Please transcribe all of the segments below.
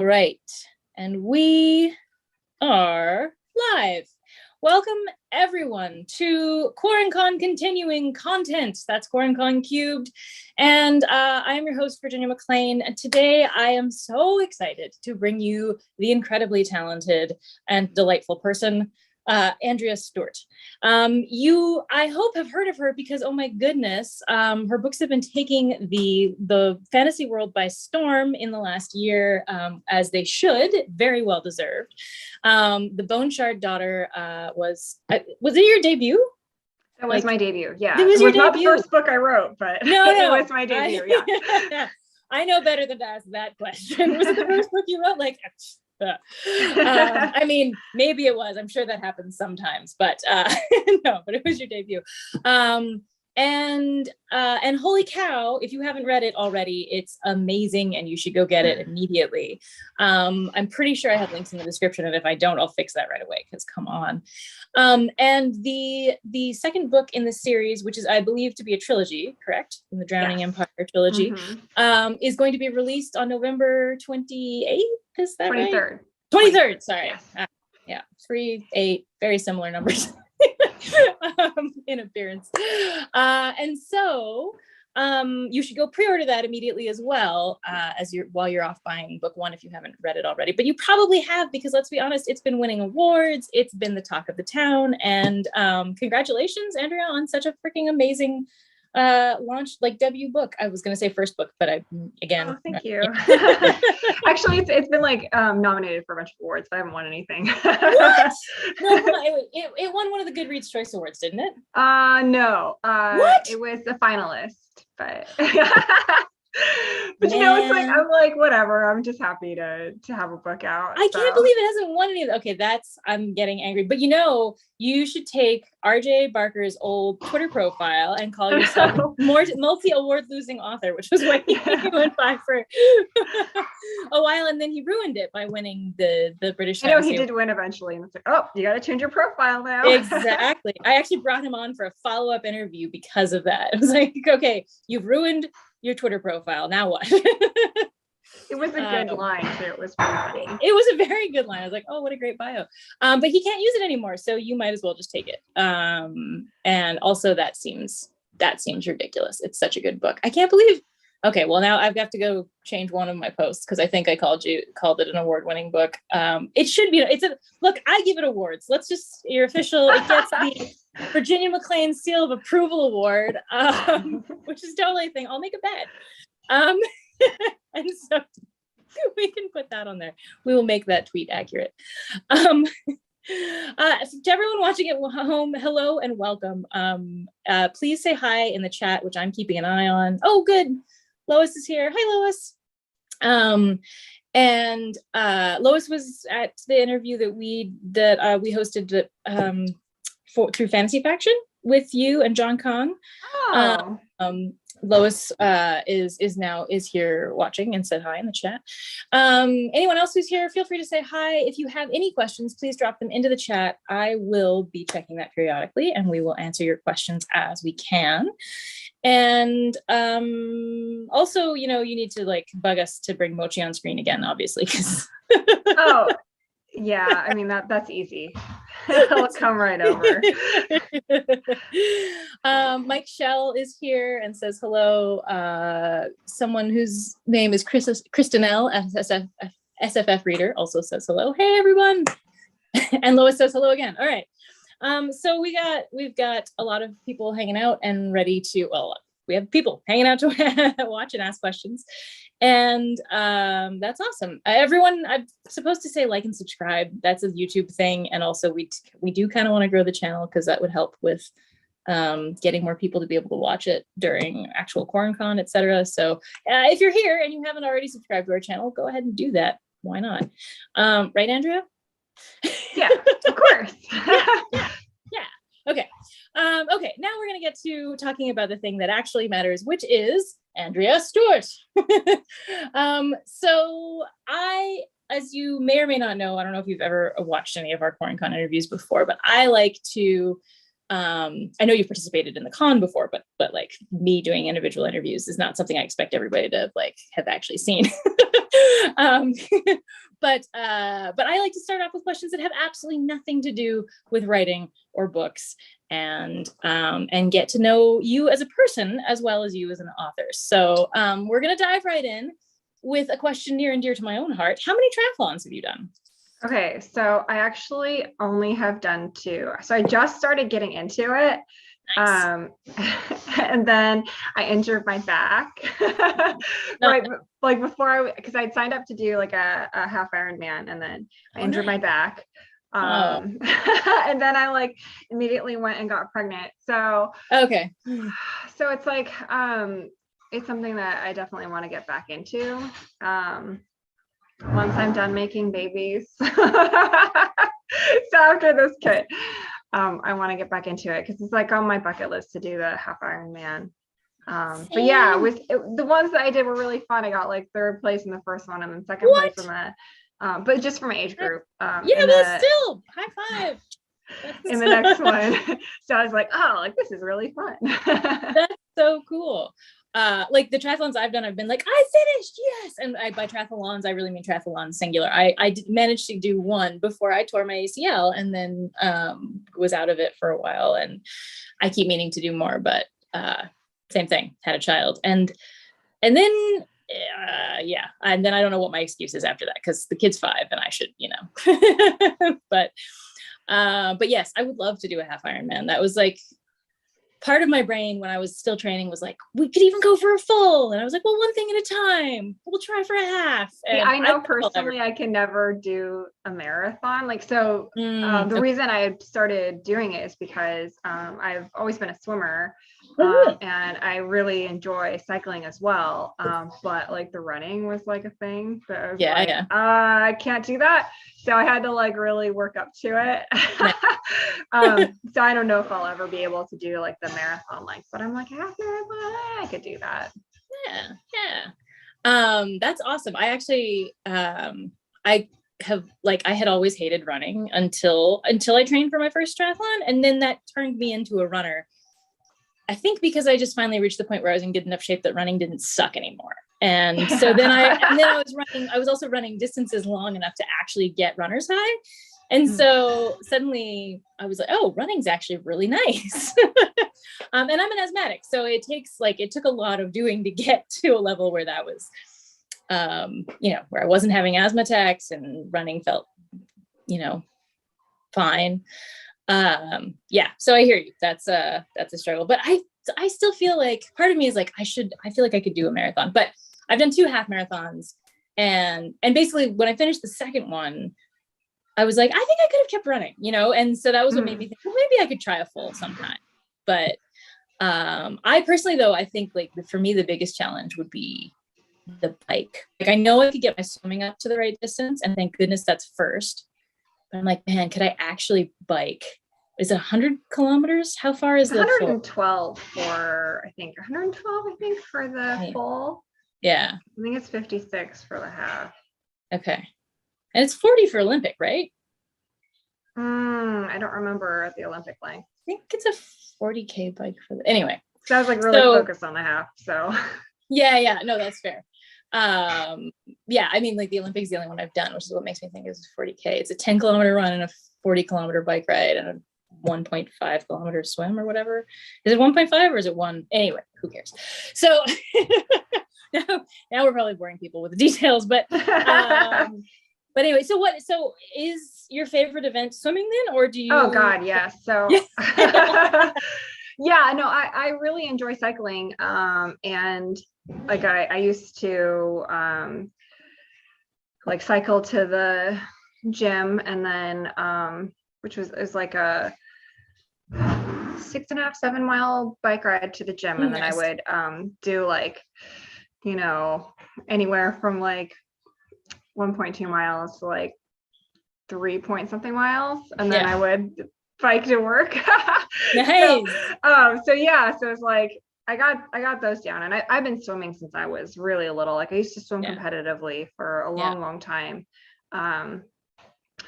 Right. And we are live. Welcome everyone to QuaranCon Continuing Content. That's QuaranCon Cubed. And I am your host, Virginia McClain. And today I am so excited to bring you the incredibly talented and delightful person, Andrea Stewart. You, I hope, have heard of her because, oh my goodness, her books have been taking the fantasy world by storm in the last year, as they should, very well deserved. The Bone Shard Daughter was it your debut? It was my debut, yeah. It was not the first book I wrote, but no. It was my debut, yeah. I know better than to ask that question. Was it the first book you wrote? I mean, maybe it was. I'm sure that happens sometimes, but no, but it was your debut. And holy cow, if you haven't read it already, it's amazing and you should go get it immediately. I'm pretty sure I have links in the description, and if I don't, I'll fix that right away because come on. And the second book in the series, which is I believe to be a trilogy, correct? In the Drowning Empire trilogy, is going to be released on November 28th. Is that 23rd. Right? 23rd, sorry. Yes. 3-8, very similar numbers. In appearance. And so you should go pre-order that immediately as well, while you're off buying book one if you haven't read it already. But you probably have, because let's be honest, it's been winning awards, it's been the talk of the town, and congratulations, Andrea, on such a freaking amazing launch, debut book. I was going to say first book, but thank you. Actually, it's been nominated for a bunch of awards, but I haven't won anything. What? No, it won one of the Goodreads Choice Awards, didn't it? No. What? It was a finalist, but but I'm whatever. I'm just happy to have a book out. I can't believe it hasn't won any of okay, I'm getting angry. But you should take RJ Barker's old Twitter profile and call yourself multi-award losing author, which was what he went by for a while, and then he ruined it by winning the British. I know he did win eventually, and it's you got to change your profile now. Exactly. I actually brought him on for a follow-up interview because of that. I was like, okay, you've ruined your Twitter profile. Now what? It was a good line too. It was pretty funny. It was a very good line. I was like, oh, what a great bio. But he can't use it anymore, so you might as well just take it. And also that seems ridiculous. It's such a good book. I can't believe. Okay, well now I've got to go change one of my posts because I think I called it an award-winning book. It should be. Look. I give it awards. Let's just your official. It gets the Virginia McClain Seal of Approval Award, which is totally a thing. I'll make a bet. And so we can put that on there. We will make that tweet accurate. To everyone watching at home, hello and welcome. Please say hi in the chat, which I'm keeping an eye on. Oh, good. Lois is here. Hi, Lois. And Lois was at the interview that we hosted through Fantasy Faction with you and John Kong. Oh. Lois is here watching and said hi in the chat. Anyone else who's here, feel free to say hi. If you have any questions, please drop them into the chat. I will be checking that periodically, and we will answer your questions as we can. And also, you need to bug us to bring Mochi on screen again, obviously. Oh, yeah. I mean that's easy. I'll come right over. Mike Shell is here and says hello. Someone whose name is Kristinelle, SFF reader, also says hello. Hey everyone. And Lois says hello again. All right. So we've got a lot of people hanging out and ready to. Well, we have people hanging out to watch and ask questions. And that's awesome. Everyone, I'm supposed to say like and subscribe. That's a YouTube thing. And also we do kind of want to grow the channel because that would help with getting more people to be able to watch it during actual QuaranCon, etc. So if you're here and you haven't already subscribed to our channel, go ahead and do that. Why not? Right, Andrea? Yeah, of course. Yeah. Okay. Okay. Now we're going to get to talking about the thing that actually matters, which is Andrea Stewart. So as you may or may not know, I don't know if you've ever watched any of our QuaranCon interviews before, but I like to, I know you've participated in the con before, but like me doing individual interviews is not something I expect everybody to like have actually seen. um, but I like to start off with questions that have absolutely nothing to do with writing or books, and get to know you as a person as well as you as an author. So we're going to dive right in with a question near and dear to my own heart. How many triathlons have you done? Okay, so I actually only have done 2. So I just started getting into it. Nice. And then I injured my back right like before because I'd signed up to do like a half Ironman, and then I injured my back. And then I like immediately went and got pregnant. So okay. So it's like it's something that I definitely want to get back into once I'm done making babies. So after this kid, I want to get back into it because it's like on my bucket list to do the half Ironman. But yeah, the ones that I did were really fun. I got like 3rd place in the first one and then 2nd place in the but just from my age group. Still high five in the next one. So I was like, oh, like this is really fun. That's so cool. Like the triathlons I've done, I've been like, I finished, yes. And by triathlons, I really mean triathlon singular. I managed to do one before I tore my ACL, and then was out of it for a while. And I keep meaning to do more, but same thing, had a child. And then and then I don't know what my excuse is after that, because the kid's 5 and I should, but yes, I would love to do a half Ironman. That was like part of my brain when I was still training was like, we could even go for a full. And I was like, well, one thing at a time. We'll try for a half. And yeah, I know personally I can never do a marathon. Like, so the reason I started doing it is because I've always been a swimmer. And I really enjoy cycling as well. But like the running was like a thing. So I was I can't do that. So I had to like really work up to it. So I don't know if I'll ever be able to do like the marathon length, but I'm like, half marathon, I could do that. Yeah. That's awesome. I actually, I had always hated running until I trained for my first triathlon. And then that turned me into a runner. I think because I just finally reached the point where I was in good enough shape that running didn't suck anymore. And so then I was also running distances long enough to actually get runner's high. And so suddenly I was like, oh, running's actually really nice. And I'm an asthmatic. So it took a lot of doing to get to a level where that was, where I wasn't having asthma attacks and running felt, fine. So I hear you. That's a struggle, but I still feel like part of me is like, I feel like I could do a marathon, but I've done 2 half marathons. And basically when I finished the second one, I was like, I think I could have kept running, and so that was what made me think, well, maybe I could try a full sometime. But I personally, though, I think like for me, the biggest challenge would be the bike. Like I know I could get my swimming up to the right distance, and thank goodness that's first. But I'm like, man, could I actually bike? Is it 100 kilometers? How far is it's the 112 for, I think 112, for the full. Yeah. I think it's 56 for the half. Okay. And it's 40 for Olympic, right? I don't remember the Olympic length. I think it's a 40K bike anyway. So I was like really focused on the half. So yeah, no, that's fair. I mean, like the Olympics is the only one I've done, which is what makes me think it's 40K. It's a 10 kilometer run and a 40 kilometer bike ride and a 1.5 kilometer swim or whatever. Is it 1.5 or is it 1? Anyway, who cares? So now we're probably boring people with the details, but anyway, so is your favorite event swimming then, or do you? Oh God, yes. So yeah, no, I really enjoy cycling. And like I used to like cycle to the gym, and then which was like a 6.5, 7 mile bike ride to the gym. And then I would do like, anywhere from like 1.2 miles to like 3 point something miles, and then I would bike to work. Nice. So it's like I got those down, and I've been swimming since I was really little. Like I used to swim competitively for a long time.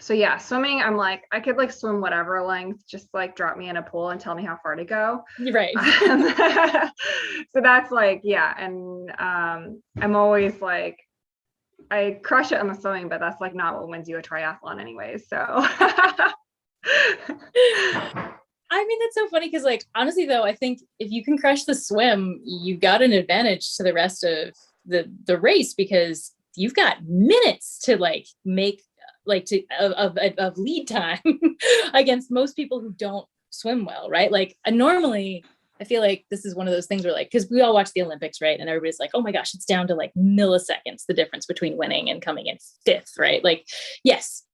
So yeah, swimming, I'm like, I could like swim whatever length, just like drop me in a pool and tell me how far to go. Right. So that's like, yeah. And I'm always like, I crush it on the swimming, but that's like not what wins you a triathlon anyways. So I mean, that's so funny because, like, honestly, though, I think if you can crush the swim, you got an advantage to the rest of the race because you've got minutes to like make like to of lead time against most people who don't swim well, right? Like, normally, I feel like this is one of those things where, like, because we all watch the Olympics, right? And everybody's like, oh my gosh, it's down to like milliseconds, the difference between winning and coming in fifth, right? Like, yes.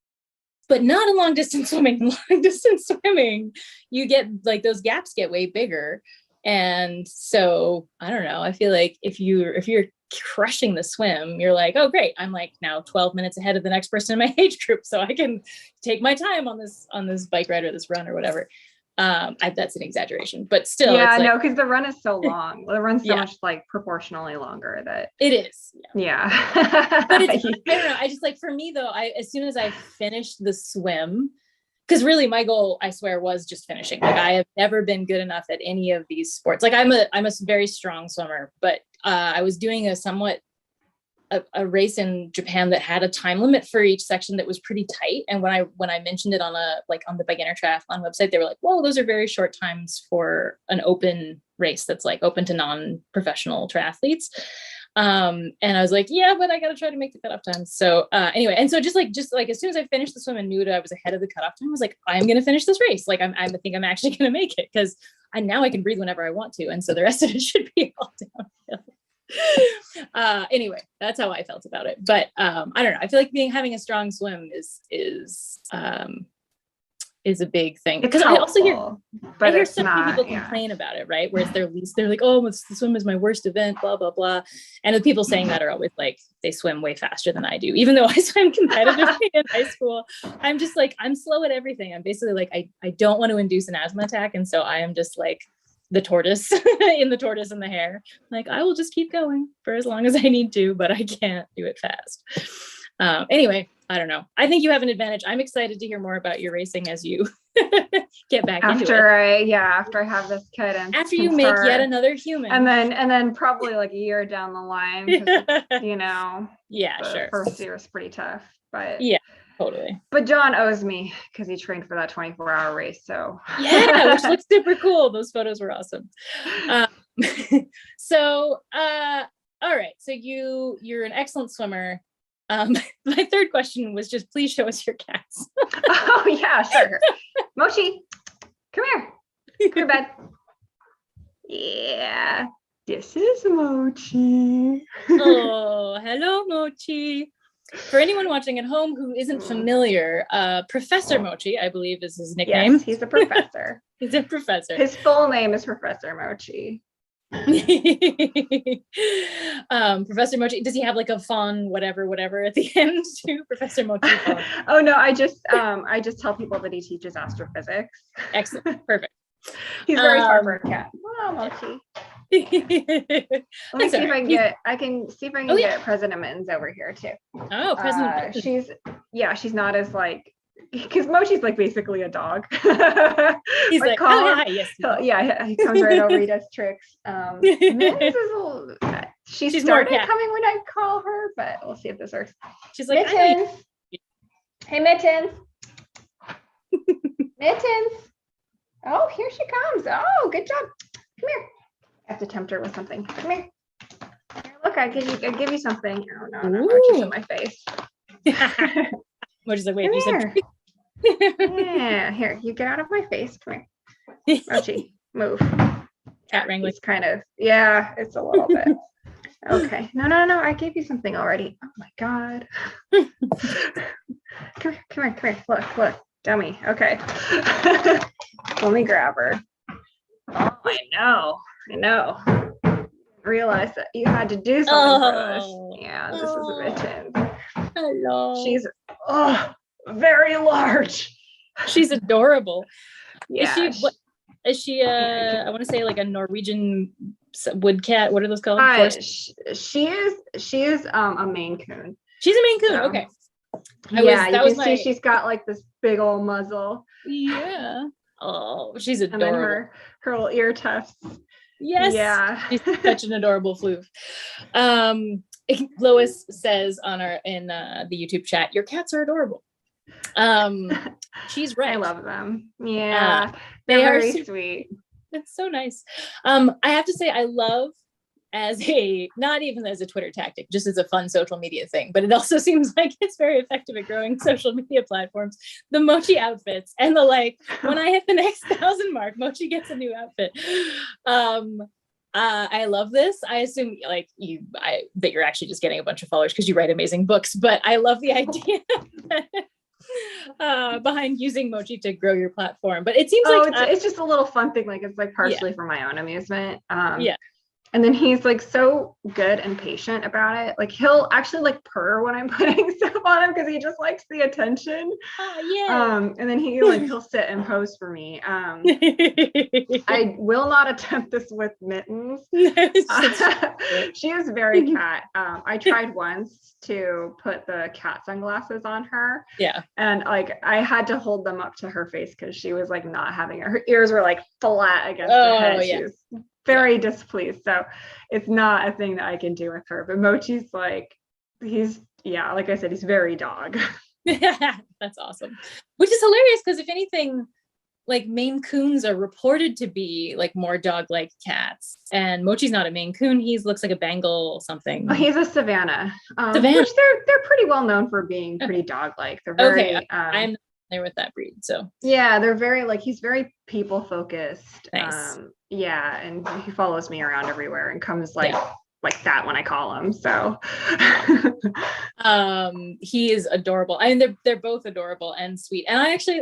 But not in long distance swimming. Long distance swimming, you get like those gaps get way bigger. And so I don't know. I feel like if you're crushing the swim, you're like, oh great, I'm like now 12 minutes ahead of the next person in my age group. So I can take my time on this bike ride or this run or whatever. That's an exageration, but still. Yeah, it's like, no, because the run is so long. The run's so much like proportionally longer that it is. Yeah. But it's, I don't know. I just like, for me though, as soon as I finished the swim, because really my goal, I swear, was just finishing. Like, I have never been good enough at any of these sports. Like, I'm a very strong swimmer, but I was doing a race in Japan that had a time limit for each section that was pretty tight. And when I mentioned it on the beginner triathlon website, they were like, whoa, those are very short times for an open race that's like open to non-professional triathletes. And I was like, yeah, but I got to try to make the cutoff time. So anyway, and so just like as soon as I finished the swim and knew that I was ahead of the cutoff time, I was like, I'm going to finish this race. Like, I think I'm actually going to make it because now I can breathe whenever I want to. And so the rest of it should be all downhill. Anyway, that's how I felt about it. But I don't know. I feel like having a strong swim is a big thing, because I also hear so many people complain about it, right? Whereas they're like, oh, the swim is my worst event, blah blah blah. And the people saying that are always like, they swim way faster than I do, even though I swam competitively in high school. I'm just like, I'm slow at everything. I'm basically like, I don't want to induce an asthma attack, and so I am just like the tortoise in the hare. Like, I will just keep going for as long as I need to, but I can't do it fast. Anyway, I don't know. I think you have an advantage. I'm excited to hear more about your racing as you get back into it. After I have this kid and after you make yet another human, and then probably like a year down the line, you know, sure. First year is pretty tough, but yeah, totally. But John owes me because he trained for that 24-hour race. So yeah, which looks super cool. Those photos were awesome. So all right. So you're an excellent swimmer. My third question was just, please show us your cats. Oh yeah, sure. Mochi, come here. Come here, bud. Yeah, this is Mochi. Oh, hello, Mochi. For anyone watching at home who isn't familiar, Professor Mochi, I believe, is his nickname. Yes, he's a professor. He's a professor. His full name is Professor Mochi. Professor Mochi, does he have like a fawn whatever at the end too? Professor Mochi fawn. Oh no, I just tell people that he teaches astrophysics. Excellent. Perfect. He's very smart for a cat. Wow, Mochi. Let me see if I can get President Mittens over here too. Oh, President Mittens. She's not as like, because Mochi's like basically a dog. He's like, hi, yes. So, yeah, he comes right over, he does tricks. Mittens is she started coming when I call her, but we'll see if this works. She's like, Mittens. Hey, Mittens. Mittens. Oh, here she comes. Oh, good job. Come here. I have to tempt her with something. Come here. Here, look, I give you something. Oh no, she's in my face. Mochi's like, wait, you said yeah, here, you get out of my face. Come here. Mochi, move. Cat wrangling. It's kind of, it's a little bit. Okay. No, I gave you something already. Oh my God. Come here. Look. Dummy. Okay. Let me grab her. Oh, I know. Realize that you had to do something for this. Yeah, this is Mittens. Hello. She's very large. She's adorable. Yeah. Is she I want to say like a Norwegian wood cat? What are those called? She is a Maine Coon. She's a Maine Coon. So, okay. You can see she's got like this big old muzzle. Yeah. Oh, she's adorable. And then her little ear tufts. Yes. Yeah. She's such an adorable floof. Lois says in the YouTube chat, your cats are adorable. She's right. I love them. Yeah, they're very sweet. It's so nice. I have to say, I love, not even as a Twitter tactic, just as a fun social media thing, but it also seems like it's very effective at growing social media platforms. The Mochi outfits and the when I hit the next 1,000 mark, Mochi gets a new outfit. I love this. I assume that you're actually just getting a bunch of followers because you write amazing books, but I love the idea behind using Mochi to grow your platform. But it seems it's just a little fun thing. Like, it's like partially for my own amusement. Yeah. And then he's like so good and patient about it. Like, he'll actually like purr when I'm putting stuff on him because he just likes the attention. And then he'll sit and pose for me. I will not attempt this with Mittens. She is very cat. I tried once to put the cat sunglasses on her. Yeah. And like I had to hold them up to her face because she was like not having it. Her ears were like flat against her head. Yeah. She was very displeased. So it's not a thing that I can do with her. But Mochi's like, like I said, he's very dog. That's awesome. Which is hilarious because if anything, like Maine Coons are reported to be like more dog-like cats, and Mochi's not a Maine Coon. He looks like a Bengal something. Oh, he's a Savannah. Which they're pretty well known for being pretty dog-like. They're very. I'm there with that breed, so yeah, they're very he's very people focused. Nice. And he follows me around everywhere and comes like that when I call him. So he is adorable. I mean, they're both adorable and sweet, and I actually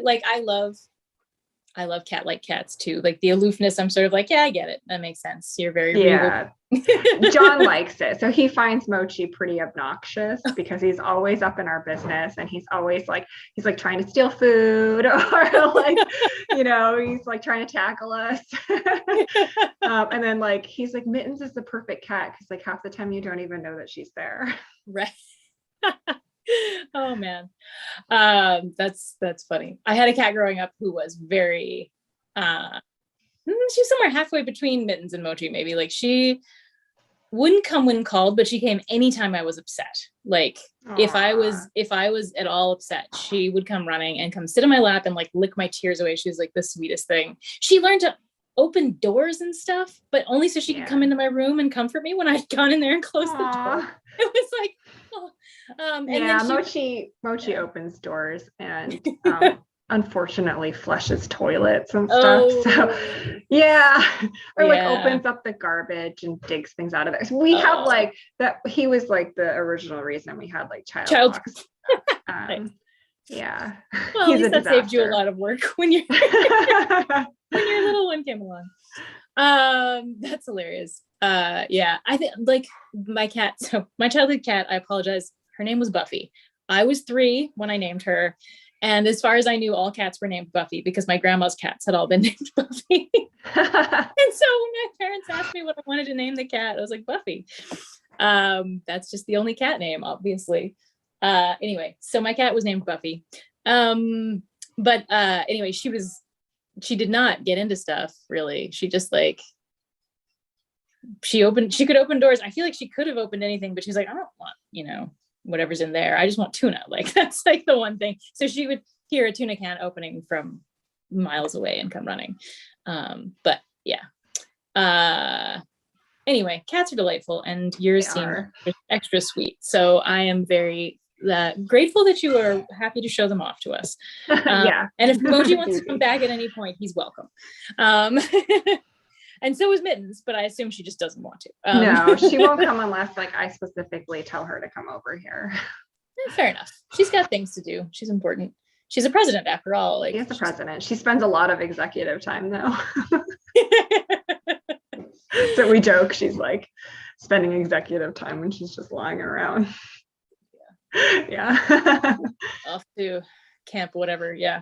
I love cat-like cats too. Like the aloofness, I'm sort of like, yeah, I get it. That makes sense. You're very regal. John likes it. So he finds Mochi pretty obnoxious because he's always up in our business and he's always like, trying to steal food or like, he's like trying to tackle us. And then like, he's like, Mittens is the perfect cat because like half the time you don't even know that she's there. Right. Oh man. That's funny. I had a cat growing up who was very she's somewhere halfway between Mittens and Mochi, maybe. Like she wouldn't come when called, but she came anytime I was upset. Like if I was at all upset, she would come running and come sit on my lap and like lick my tears away. She was like the sweetest thing. She learned to open doors and stuff, but only so she could come into my room and comfort me when I'd gone in there and closed the door. It was like, and then Mochi opens doors and unfortunately flushes toilets and stuff. So or like opens up the garbage and digs things out of there. So we have like that. He was like the original reason we had like child locks. Nice. Yeah. Well, at least that saved you a lot of work when your little one came along. That's hilarious. I think like my childhood cat, I apologize, her name was Buffy. I was 3 when I named her, and as far as I knew, all cats were named Buffy because my grandma's cats had all been named Buffy. And so when my parents asked me what I wanted to name the cat, I was like, Buffy. That's just the only cat name, obviously. Anyway, so my cat was named Buffy. But anyway, she did not get into stuff really. She just like, she could open doors. I feel like she could have opened anything, but she's like, I don't want, whatever's in there. I just want tuna. Like that's like the one thing. So she would hear a tuna can opening from miles away and come running. But yeah. Anyway, cats are delightful and yours seem extra sweet. So I am very grateful that you are happy to show them off to us. And if Mochi wants to come back at any point, he's welcome. And so is Mittens, but I assume she just doesn't want to. No, she won't come unless like I specifically tell her to come over here. Fair enough. She's got things to do. She's important. She's a president after all. Like, she is the president. She spends a lot of executive time though. So we joke she's like spending executive time when she's just lying around. Yeah. Off to camp, whatever. Yeah.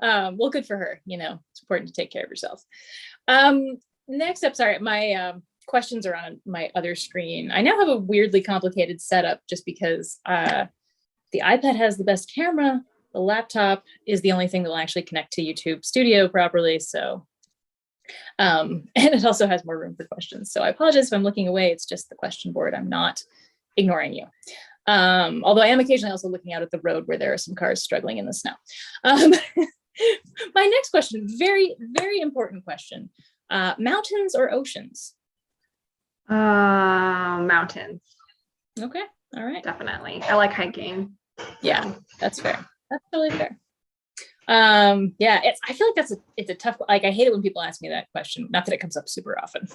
Well, good for her. It's important to take care of yourself. Next up, sorry, my questions are on my other screen. I now have a weirdly complicated setup just because the iPad has the best camera. The laptop is the only thing that will actually connect to YouTube Studio properly. So And it also has more room for questions. So I apologize if I'm looking away. It's just the question board. I'm not ignoring you. Although I am occasionally also looking out at the road where there are some cars struggling in the snow. My next question, very, very important question. Mountains or oceans? Mountains. Okay. All right. Definitely. I like hiking. Yeah, that's fair. That's totally fair. Yeah, I feel like it's a tough, like, I hate it when people ask me that question. Not that it comes up super often,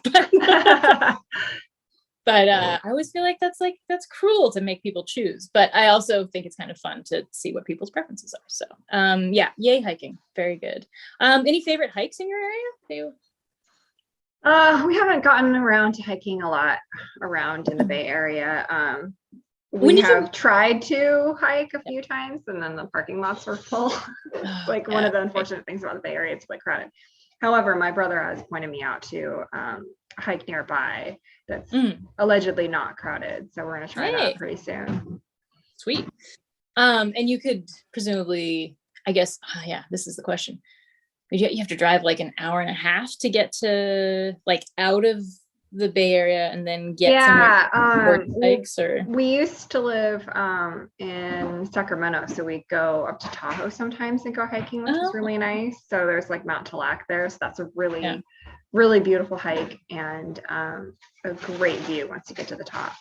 but I always feel like that's cruel to make people choose. But I also think it's kind of fun to see what people's preferences are. So yeah, yay hiking. Very good. Any favorite hikes in your area? We haven't gotten around to hiking a lot around in the Bay Area. We have tried to hike a few times and then the parking lots were full. Like one of the unfortunate things about the Bay Area, it's quite crowded. However, my brother has pointed me out to a hike nearby that's allegedly not crowded. So we're going to try that pretty soon. Sweet. And you could presumably, I guess, yeah, this is the question. You have to drive like an hour and a half to get to like out of the Bay Area and then get somewhere hikes, or we used to live in Sacramento, so we go up to Tahoe sometimes and go hiking, which is really nice. So there's like Mount Talac there, so that's a really really beautiful hike and a great view once you get to the top.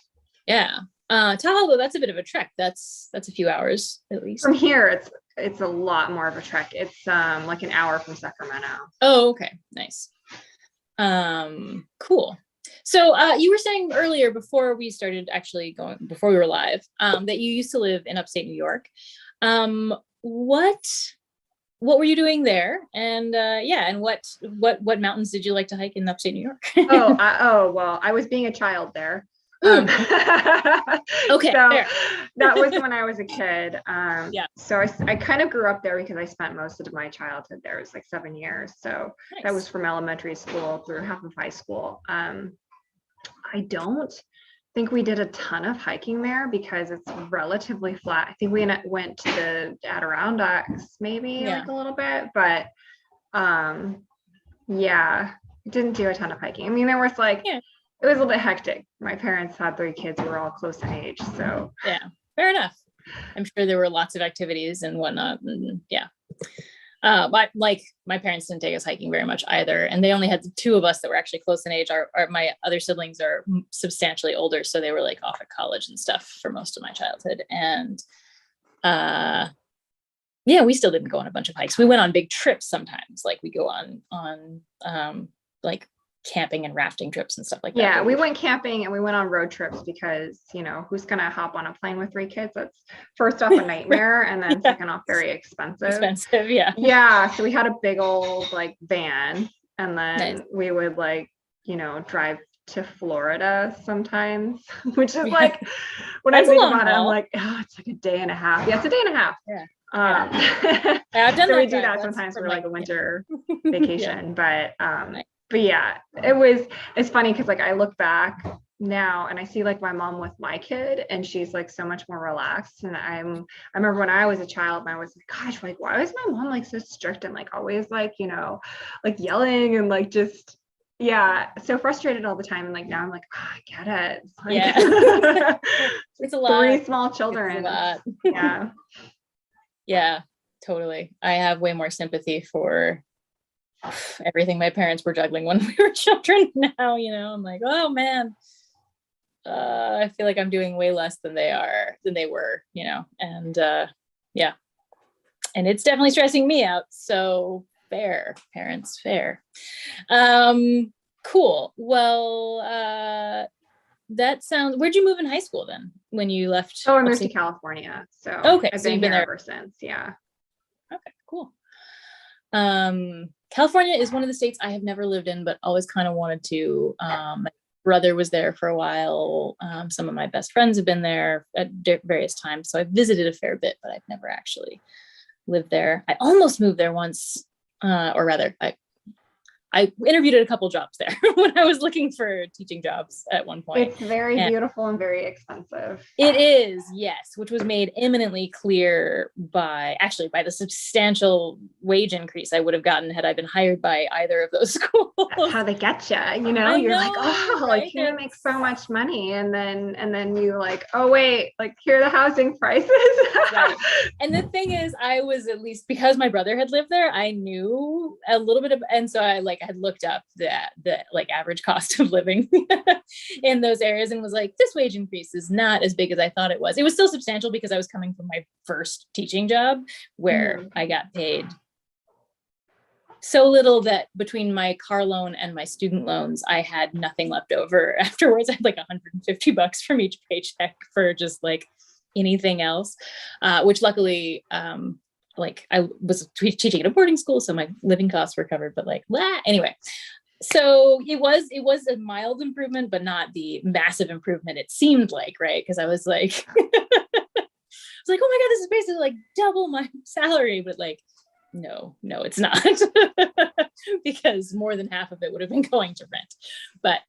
Yeah. Tahoe, though, that's a bit of a trek. That's a few hours at least. From here it's a lot more of a trek. It's like an hour from Sacramento. Oh, okay. Nice. Cool. So you were saying earlier before we started before we were live, that you used to live in upstate New York. What were you doing there? And and what mountains did you like to hike in upstate New York? Well, I was being a child there. Okay. So that was when I was a kid. So I kind of grew up there because I spent most of my childhood there. It was like 7 years. So that was from elementary school through half of high school. I don't think we did a ton of hiking there because it's relatively flat. I think we went to the Adirondacks maybe like a little bit, but didn't do a ton of hiking. I mean, there was like it was a little bit hectic. My parents had 3 kids who were all close in age, so yeah, fair enough. I'm sure there were lots of activities and whatnot, and but like my parents didn't take us hiking very much either, and they only had 2 of us that were actually close in age. My other siblings are substantially older, so they were like off at college and stuff for most of my childhood. And we still didn't go on a bunch of hikes. We went on big trips sometimes, like we go on like camping and rafting trips and stuff like that. Yeah, we went camping and we went on road trips because, who's going to hop on a plane with 3 kids? That's first off a nightmare and then second off very expensive. Yeah. So we had a big old like van and then we would like, drive to Florida sometimes, which is like, when I think about it, I'm like, it's like a day and a half. Yeah, it's a day and a half. Yeah. I've done so we do that sometimes for like a winter vacation, but yeah, it's funny because like I look back now and I see like my mom with my kid and she's like so much more relaxed. And I remember when I was a child and I was like, gosh, like why was my mom like so strict and like always like, like yelling and like just so frustrated all the time. And like now I'm like, I get it. It's like, it's a lot. 3 small children. It's a lot. Yeah, totally. I have way more sympathy for everything my parents were juggling when we were children now. I'm like, oh man, I feel like I'm doing way less than they were, and and it's definitely stressing me out. So fair, parents, fair. Cool. Well, that sounds, where'd you move in high school then when you left? I moved to California, so I've been here ever since. Okay, cool. California is one of the states I have never lived in, but always kind of wanted to. My brother was there for a while. Some of my best friends have been there at various times. So I've visited a fair bit, but I've never actually lived there. I almost moved there once, or rather, I interviewed at a couple jobs there when I was looking for teaching jobs at one point. It's very beautiful and very expensive. It is, yes, which was made imminently clear by the substantial wage increase I would have gotten had I been hired by either of those schools. That's how they get you, you know, you're like, oh, right? Like, you're gonna make so much money. And then you like, oh, wait, like, here are the housing prices. Right. And the thing is, I was, at least because my brother had lived there, I knew a little bit of, and so I had looked up the like average cost of living in those areas and was like, this wage increase is not as big as I thought it was. It was still substantial because I was coming from my first teaching job where I got paid so little that between my car loan and my student loans, I had nothing left over afterwards. I had like $150 from each paycheck for just like anything else, which luckily, like I was teaching at a boarding school, so my living costs were covered, but like, anyway. So it was a mild improvement, but not the massive improvement it seemed like, right? Because I was like, I was like, oh my God, this is basically like double my salary, but like, no, it's not, because more than half of it would have been going to rent. But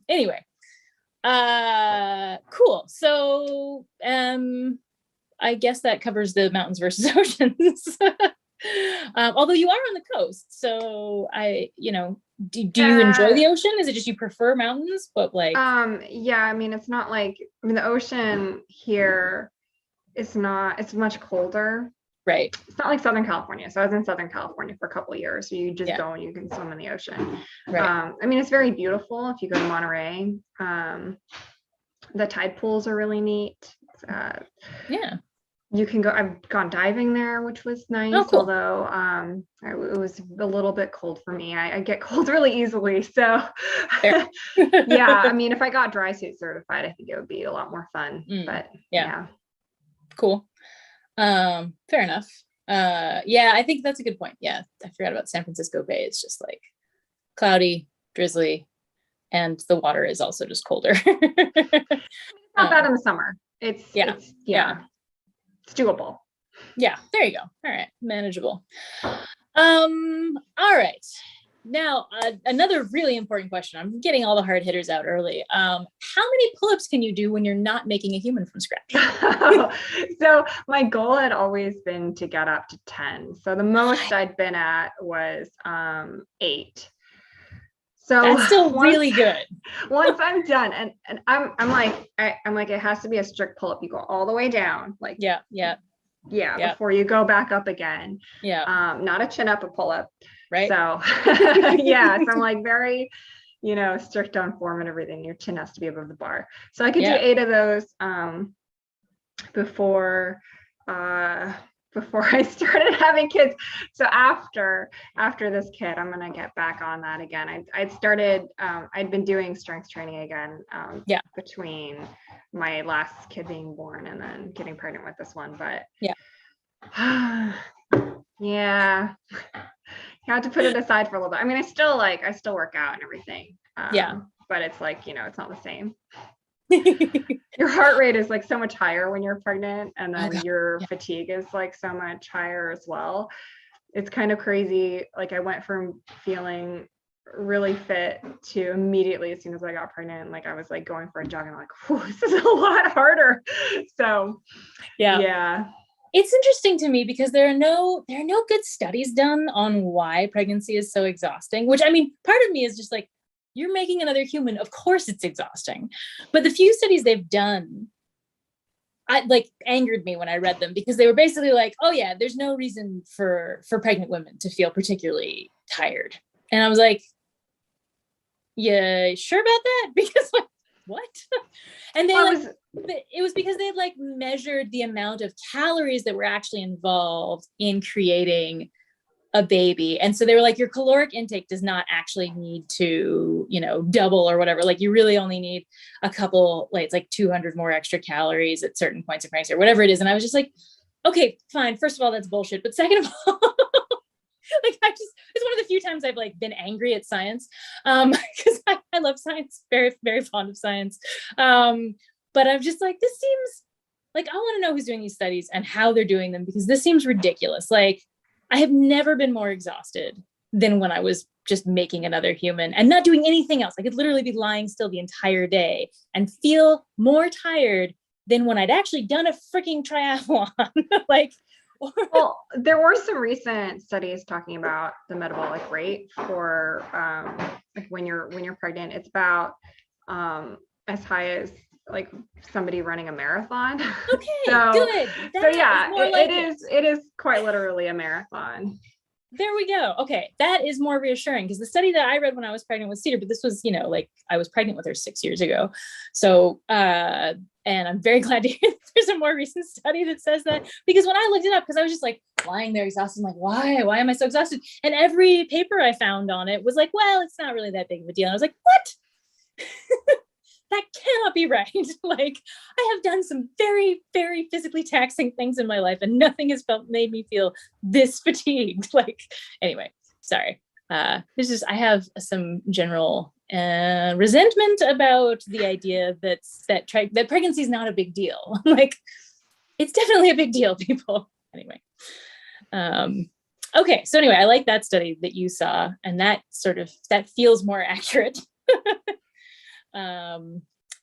anyway, cool. So I guess that covers the mountains versus oceans. Although you are on the coast, so do you enjoy the ocean? Is it just you prefer mountains? But like, yeah, I mean, it's not like, I mean, the ocean here is not, it's much colder. Right. It's not like Southern California. So I was in Southern California for a couple of years. So you just go and you can swim in the ocean. Right. I mean, it's very beautiful if you go to Monterey. The tide pools are really neat. Yeah. You can go, I've gone diving there, which was nice. Oh, cool. Although it was a little bit cold for me. I get cold really easily. So yeah, I mean, if I got dry suit certified, I think it would be a lot more fun. But yeah. Cool. Fair enough. Yeah, I think that's a good point. Yeah, I forgot about San Francisco Bay. It's just like cloudy, drizzly, and the water is also just colder. It's not bad in the summer. It's doable. Yeah, there you go. All right, manageable. All right. Now, another really important question. I'm getting all the hard hitters out early. How many pull-ups can you do when you're not making a human from scratch? So my goal had always been to get up to 10. So the most I'd been at was 8. So that's still really good. Once I'm done, and I'm like, it has to be a strict pull-up. You go all the way down, like yeah, before you go back up again. Yeah. Not a chin up, a pull-up. Right. So yeah, so I'm like very, strict on form and everything. Your chin has to be above the bar. So I could do 8 of those before I started having kids. So after this kid, I'm gonna get back on that again. I'd started, I'd been doing strength training again between my last kid being born and then getting pregnant with this one. But yeah, you have to put it aside for a little bit. I mean, I still work out and everything. But it's like, it's not the same. Your heart rate is like so much higher when you're pregnant, and then your fatigue is like so much higher as well. It's kind of crazy. Like I went from feeling really fit to immediately, as soon as I got pregnant, like I was like going for a jog and I'm like, this is a lot harder. So yeah. It's interesting to me because there are no good studies done on why pregnancy is so exhausting, which, I mean, part of me is just like, you're making another human. Of course it's exhausting. But the few studies they've done, angered me when I read them, because they were basically like, oh yeah, there's no reason for pregnant women to feel particularly tired. And I was like, yeah, sure about that? Because like, what? And they it was because they had measured the amount of calories that were actually involved in creating a baby. And so they were like, your caloric intake does not actually need to, double or whatever. Like you really only need a couple, it's like 200 more extra calories at certain points of pregnancy or whatever it is. And I was just like, okay, fine. First of all, that's bullshit. But second of all, it's one of the few times I've been angry at science, because I love science, very, very fond of science. But I'm just like, this seems like, I want to know who's doing these studies and how they're doing them, because this seems ridiculous. Like I have never been more exhausted than when I was just making another human and not doing anything else. I could literally be lying still the entire day and feel more tired than when I'd actually done a freaking triathlon. Like, well, there were some recent studies talking about the metabolic rate for like when you're pregnant. It's about as high as like somebody running a marathon. Okay, so, good. So yeah, it is quite literally a marathon. There we go. Okay, that is more reassuring, because the study that I read when I was pregnant with Cedar, but this was, like I was pregnant with her 6 years ago. So, and I'm very glad to hear that there's a more recent study that says that, because when I looked it up, because I was just like lying there exhausted, I'm like, why am I so exhausted? And every paper I found on it was like, well, it's not really that big of a deal. And I was like, what? That cannot be right. Like, I have done some very, very physically taxing things in my life, and nothing has made me feel this fatigued. Like, anyway, sorry. This is, I have some general resentment about the idea that pregnancy is not a big deal. Like, it's definitely a big deal, people. Anyway. Okay. So anyway, I like that study that you saw, and that feels more accurate.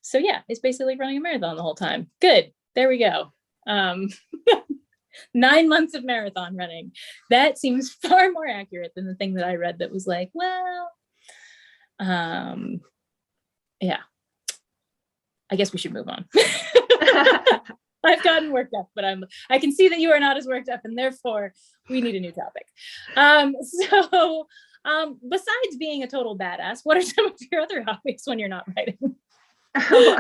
So yeah, it's basically like running a marathon the whole time. Good. There we go. 9 months of marathon running. That seems far more accurate than the thing that I read that was like, well, yeah, I guess we should move on. I've gotten worked up, but I can see that you are not as worked up, and therefore we need a new topic. So besides being a total badass, what are some of your other hobbies when you're not writing? Well,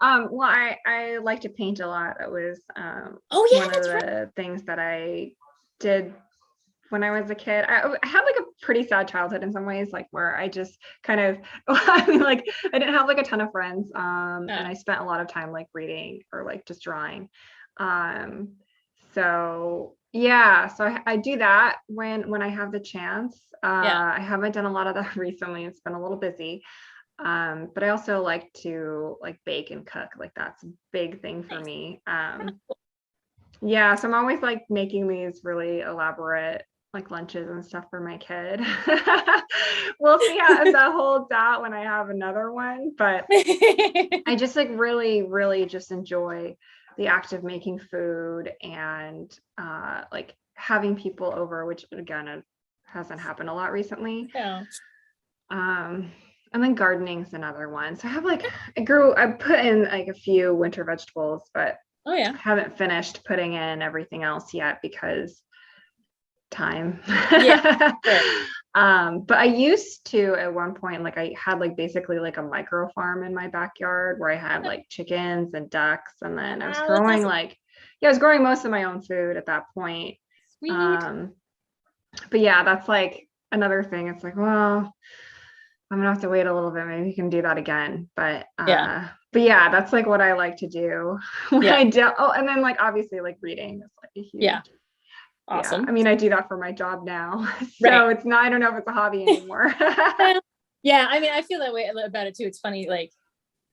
I like to paint a lot. It was one of the things that I did when I was a kid. I had like a pretty sad childhood in some ways, like where I just kind of, I mean, like I didn't have like a ton of friends, and I spent a lot of time like reading or like just drawing. So yeah, so I do that when I have the chance. I haven't done a lot of that recently. It's been a little busy. But I also like to like bake and cook. Like that's a big thing for me. Yeah, so I'm always like making these really elaborate like lunches and stuff for my kid. We'll see how that holds out when I have another one, but I just like really just enjoy the act of making food and like having people over, which again, it hasn't happened a lot recently. Yeah. And then gardening is another one. So I have like, I put in like a few winter vegetables, but I haven't finished putting in everything else yet because time. Yeah. Sure. But I used to at one point, like I had like basically like a micro farm in my backyard where I had like chickens and ducks. And then I was growing I was growing most of my own food at that point. Sweet. But yeah, that's like another thing. It's like, well, I'm gonna have to wait a little bit. Maybe you can do that again. But yeah, that's like what I like to do when I do. Oh, and then like obviously like reading is like a huge. Awesome. Yeah. I mean, I do that for my job now, so it's not. I don't know if it's a hobby anymore. Yeah, I mean, I feel that way about it too. It's funny, like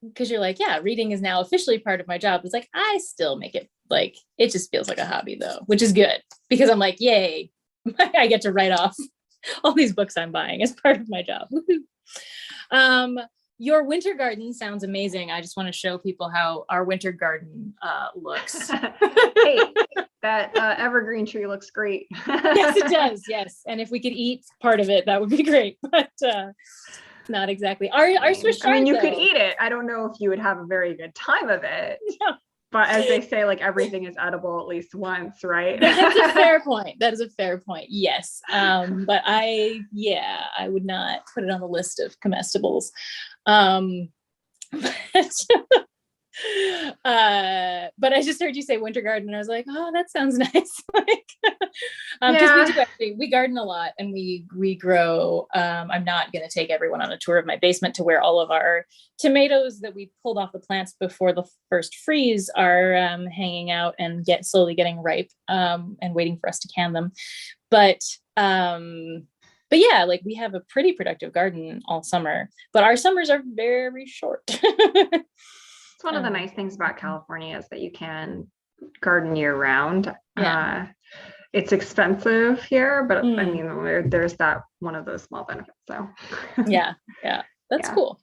because you're like, yeah, reading is now officially part of my job. It's like I still make it like it just feels like a hobby though, which is good because I'm like, yay, I get to write off all these books I'm buying as part of my job. Your winter garden sounds amazing. I just want to show people how our winter garden looks. Hey, that evergreen tree looks great. Yes, it does. Yes. And if we could eat part of it, that would be great. But not exactly. Our Swiss chard, I mean, you could eat it. I don't know if you would have a very good time of it. No. But as they say, like everything is edible at least once, right? That's a fair point. That is a fair point. Yes. But I would not put it on the list of comestibles. But I just heard you say winter garden and I was like, oh, that sounds nice. Like, because we garden a lot and we grow. I'm not going to take everyone on a tour of my basement to where all of our tomatoes that we pulled off the plants before the first freeze are hanging out and slowly getting ripe and waiting for us to can them. But yeah, like we have a pretty productive garden all summer, but our summers are very short. It's one of the nice things about California is that you can garden year round. it's expensive here, but I mean, there's that one of those small benefits. So yeah, that's cool.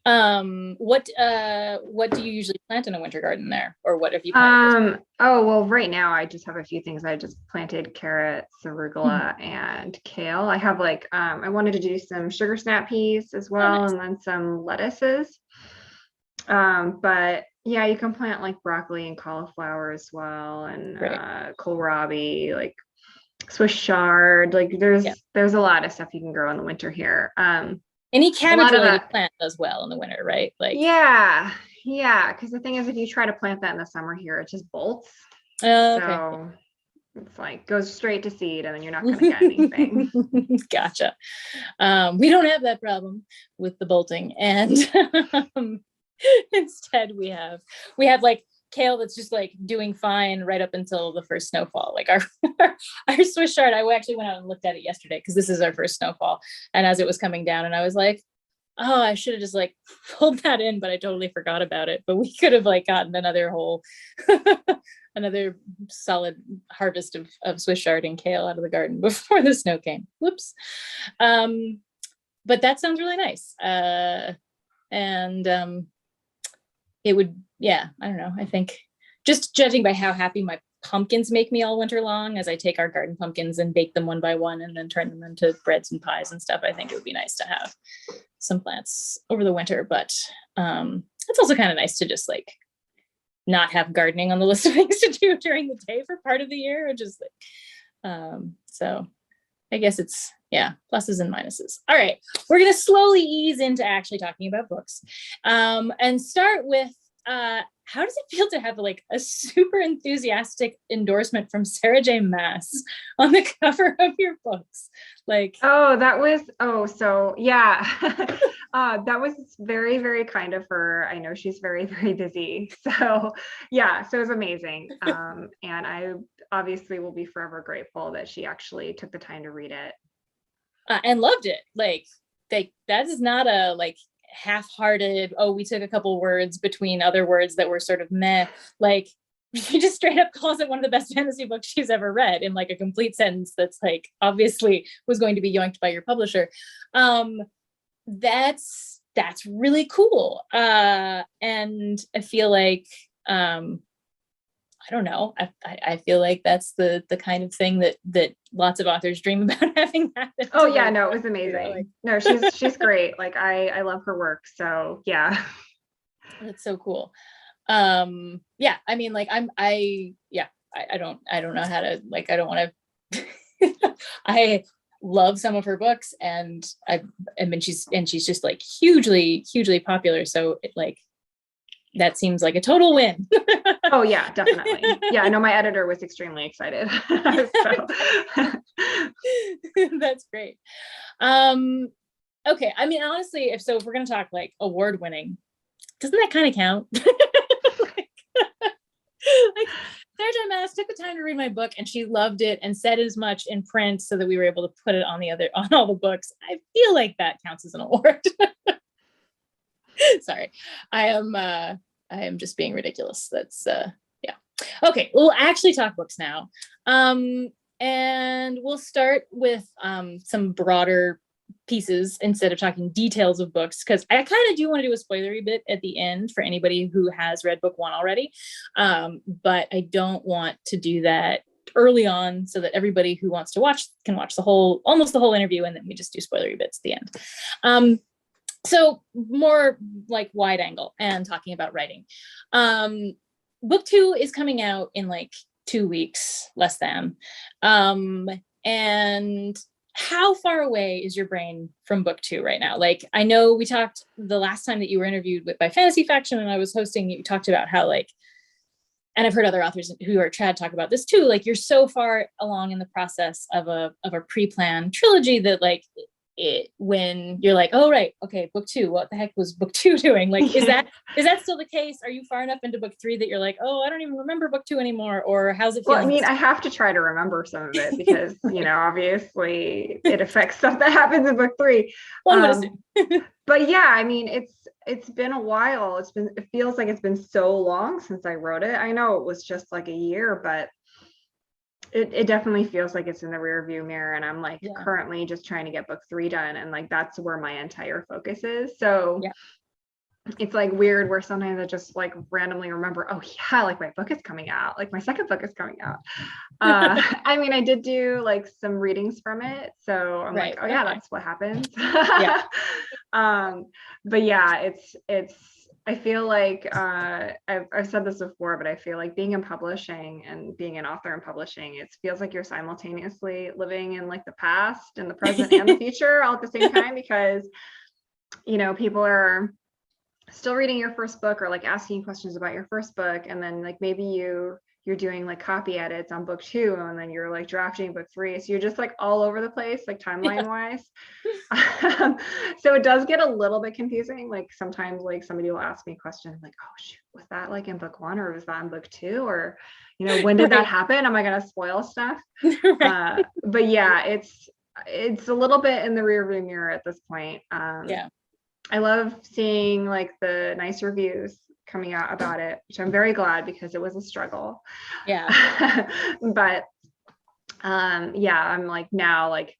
What do you usually plant in a winter garden there, or what have you planted? Oh, well, right now I just have a few things. I just planted carrots, arugula, and kale. I have like, I wanted to do some sugar snap peas as well, and then some lettuces. But yeah, you can plant like broccoli and cauliflower as well, and kohlrabi, like Swiss chard. Like there's a lot of stuff you can grow in the winter here. Any cabbage-related plant does well in the winter, right? Like yeah, because the thing is, if you try to plant that in the summer here, it just bolts. So it's like goes straight to seed, and then you're not going to get anything. Gotcha. We don't have that problem with the bolting, and instead we have like kale that's just like doing fine right up until the first snowfall. Like our Swiss chard, I actually went out and looked at it yesterday because this is our first snowfall, and as it was coming down, and I was like, oh, I should have just like pulled that in, but I totally forgot about it. But we could have like gotten another whole another solid harvest of Swiss chard and kale out of the garden before the snow came. Whoops. But that sounds really nice. And it would, I don't know. I think just judging by how happy my pumpkins make me all winter long, as I take our garden pumpkins and bake them one by one and then turn them into breads and pies and stuff, I think it would be nice to have some plants over the winter. But it's also kind of nice to just like not have gardening on the list of things to do during the day for part of the year, or just like, so I guess it's, pluses and minuses. All right, we're going to slowly ease into actually talking about books, and start with how does it feel to have like a super enthusiastic endorsement from Sarah J. Maas on the cover of your books? Like, that was very, very kind of her. I know she's very, very busy. So it was amazing. And I obviously will be forever grateful that she actually took the time to read it. And loved it. Like that is not a like half-hearted, we took a couple words between other words that were sort of meh. Like she just straight up calls it one of the best fantasy books she's ever read in like a complete sentence that's like obviously was going to be yoinked by your publisher. That's really cool. And I feel like I don't know. I feel like that's the kind of thing that lots of authors dream about having happen. Oh yeah, no, it was amazing. No, she's great. Like I love her work. So yeah. That's so cool. I mean, like I don't know how to, like, I don't want to, I love some of her books, and she's just like hugely, hugely popular. So it like, that seems like a total win. Oh yeah, definitely. Yeah, I know my editor was extremely excited. That's great. Okay. I mean, honestly, if we're going to talk like award winning, doesn't that kind of count? like Sarah J. Maas took the time to read my book, and she loved it and said as much in print so that we were able to put it on all the books. I feel like that counts as an award. Sorry, I am just being ridiculous. That's okay. We'll actually talk books now, and we'll start with some broader pieces instead of talking details of books, because I kind of do want to do a spoilery bit at the end for anybody who has read book one already, but I don't want to do that early on so that everybody who wants to watch can watch almost the whole interview, and then we just do spoilery bits at the end. So more like wide angle and talking about writing. Book two is coming out in like 2 weeks, less than. And how far away is your brain from book two right now? Like, I know we talked the last time that you were interviewed by Fantasy Faction and I was hosting, you talked about how like, and I've heard other authors who are trad talk about this too, like you're so far along in the process of a pre-planned trilogy that like, when you're like, oh right, okay, book two, what the heck was book two doing? Like, is that still the case? Are you far enough into book three that you're like, oh, I don't even remember book two anymore? Or how's it feeling? Well, I mean, I have to try to remember some of it because obviously it affects stuff that happens in book three. One would assume. But yeah, I mean, it's been a while. It feels like it's been so long since I wrote it. I know it was just like a year, but it definitely feels like it's in the rear view mirror, and I'm like Yeah. currently just trying to get book 3 done, and like that's where my entire focus is. So Yeah. it's like weird where sometimes I just like randomly remember, oh yeah, like my book is coming out, like my second book is coming out. I mean, I did do like some readings from it, so I'm Right. like, oh yeah, Okay. that's what happens. Yeah. But yeah, it's I feel like I've said this before, but I feel like being in publishing and being an author in publishing, it feels like you're simultaneously living in like the past and the present and the future all at the same time, because you know, people are still reading your first book or like asking questions about your first book, and then like maybe you're doing like copy edits on book 2, and then you're like drafting book 3, so you're just like all over the place, like timeline wise. So it does get a little bit confusing. Like sometimes like somebody will ask me questions like, oh shoot, was that like in book 1 or was that in book 2, or you know, when did that happen, am I going to spoil stuff? Right. But yeah, it's a little bit in the rear view mirror at this point. Yeah. I love seeing like the nice reviews coming out about it, which I'm very glad, because it was a struggle. Yeah. But yeah, I'm like now like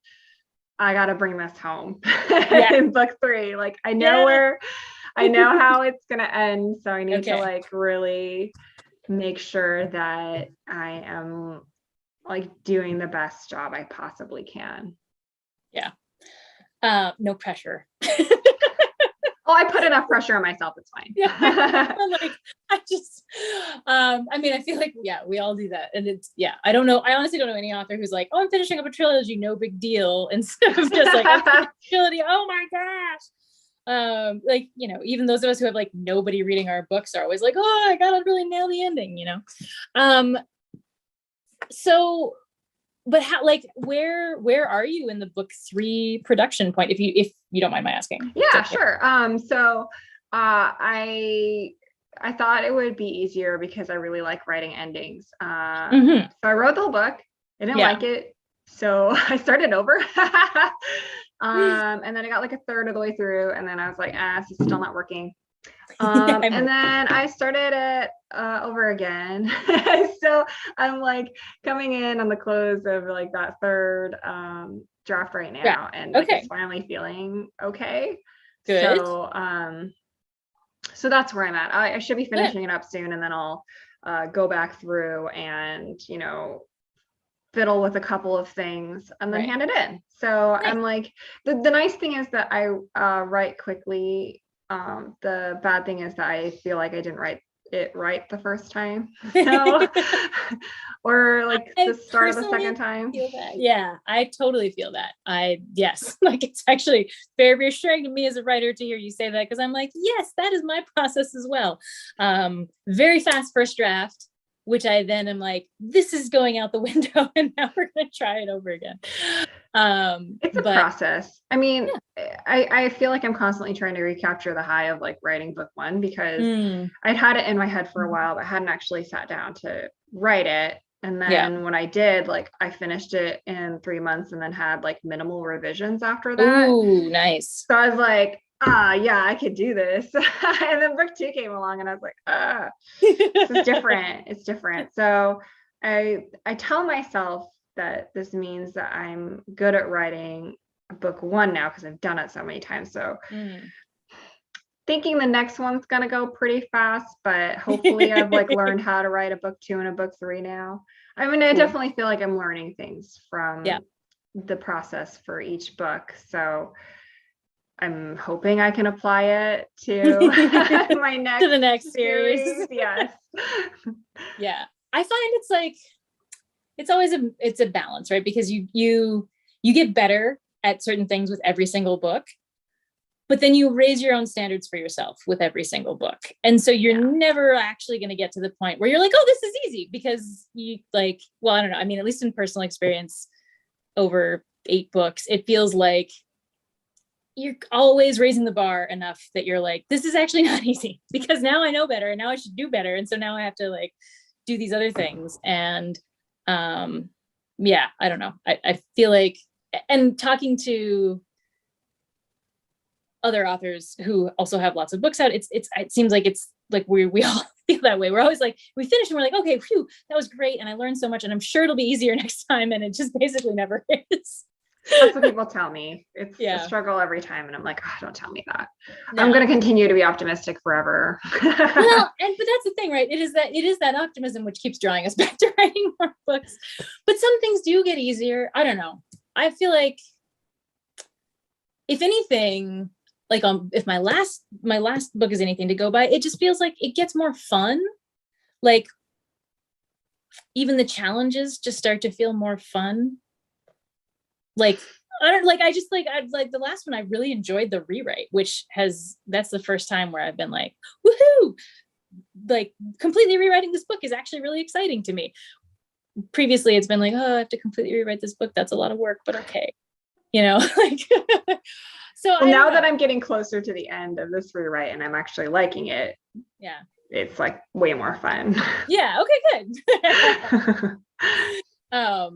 I gotta bring this home in book 3. Like I know how it's gonna end, so I need to like really make sure that I am like doing the best job I possibly can. Yeah. No pressure. Oh, I put enough pressure on myself. It's fine. Yeah. Like, I mean, I feel like, yeah, we all do that. And it's, yeah, I don't know. I honestly don't know any author who's like, oh, I'm finishing up a trilogy, no big deal. Instead of just like, I'm finishing a trilogy, oh my gosh. Like, you know, even those of us who have like nobody reading our books are always like, oh, I gotta really nail the ending, you know? So, but how, like, where are you in the book 3 production point, if you don't mind my asking? Yeah, sure. So I thought it would be easier because I really like writing endings. So I wrote the whole book. I didn't like it, so I started over. And then I got like a third of the way through, and then I was like, this is still not working. And then I started it over again. So I'm like coming in on the close of like that third draft right now, and like it's finally feeling okay. Good. So that's where I'm at. I should be finishing it up soon, and then I'll go back through and, you know, fiddle with a couple of things and then hand it in. So I'm like, the nice thing is that I write quickly. The bad thing is that I feel like I didn't write it right the first time, so, or like the start of the second time. Yeah, I totally feel that. Yes, like it's actually very reassuring to me as a writer to hear you say that, because I'm like, yes, that is my process as well. Very fast first draft, which I then am like, this is going out the window, and now we're going to try it over again. It's a process. I mean, I feel like I'm constantly trying to recapture the high of like writing book 1, because I'd had it in my head for a while, but hadn't actually sat down to write it. And then when I did, like I finished it in 3 months, and then had like minimal revisions after that. Ooh, nice. So I was like, yeah, I could do this. And then book 2 came along, and I was like, this is different. It's different. So I tell myself that this means that I'm good at writing book 1 now, because I've done it so many times. So thinking the next one's gonna go pretty fast, but hopefully I've like learned how to write a book 2 and a book 3 now. I mean, I definitely feel like I'm learning things from the process for each book. So I'm hoping I can apply it to my next, to the next series. Yes. Yeah. I find it's like, it's always it's a balance, right? Because you get better at certain things with every single book, but then you raise your own standards for yourself with every single book. And so you're never actually going to get to the point where you're like, oh, this is easy, because you like, well, I don't know. I mean, at least in personal experience over 8 books, it feels like you're always raising the bar enough that you're like, this is actually not easy, because now I know better, and now I should do better. And so now I have to like do these other things. And yeah, I don't know. I feel like, and talking to other authors who also have lots of books out, it seems like it's like we all feel that way. We're always like, we finish and we're like, okay, phew, that was great. And I learned so much and I'm sure it'll be easier next time. And it just basically never is. That's what people tell me. It's Yeah. a struggle every time. And I'm like, oh, don't tell me that. No. I'm going to continue to be optimistic forever. Well, but that's the thing, right? It is that optimism which keeps drawing us back to writing more books. But some things do get easier. I don't know. I feel like, if anything, like if my last book is anything to go by, it just feels like it gets more fun. Like even the challenges just start to feel more fun. Like the last one, I really enjoyed the rewrite, that's the first time where I've been like, woohoo, like completely rewriting this book is actually really exciting to me. Previously it's been like, oh, I have to completely rewrite this book. That's a lot of work, but okay. Like, so well, now that I'm getting closer to the end of this rewrite and I'm actually liking it. Yeah. It's like way more fun. Yeah. Okay, good.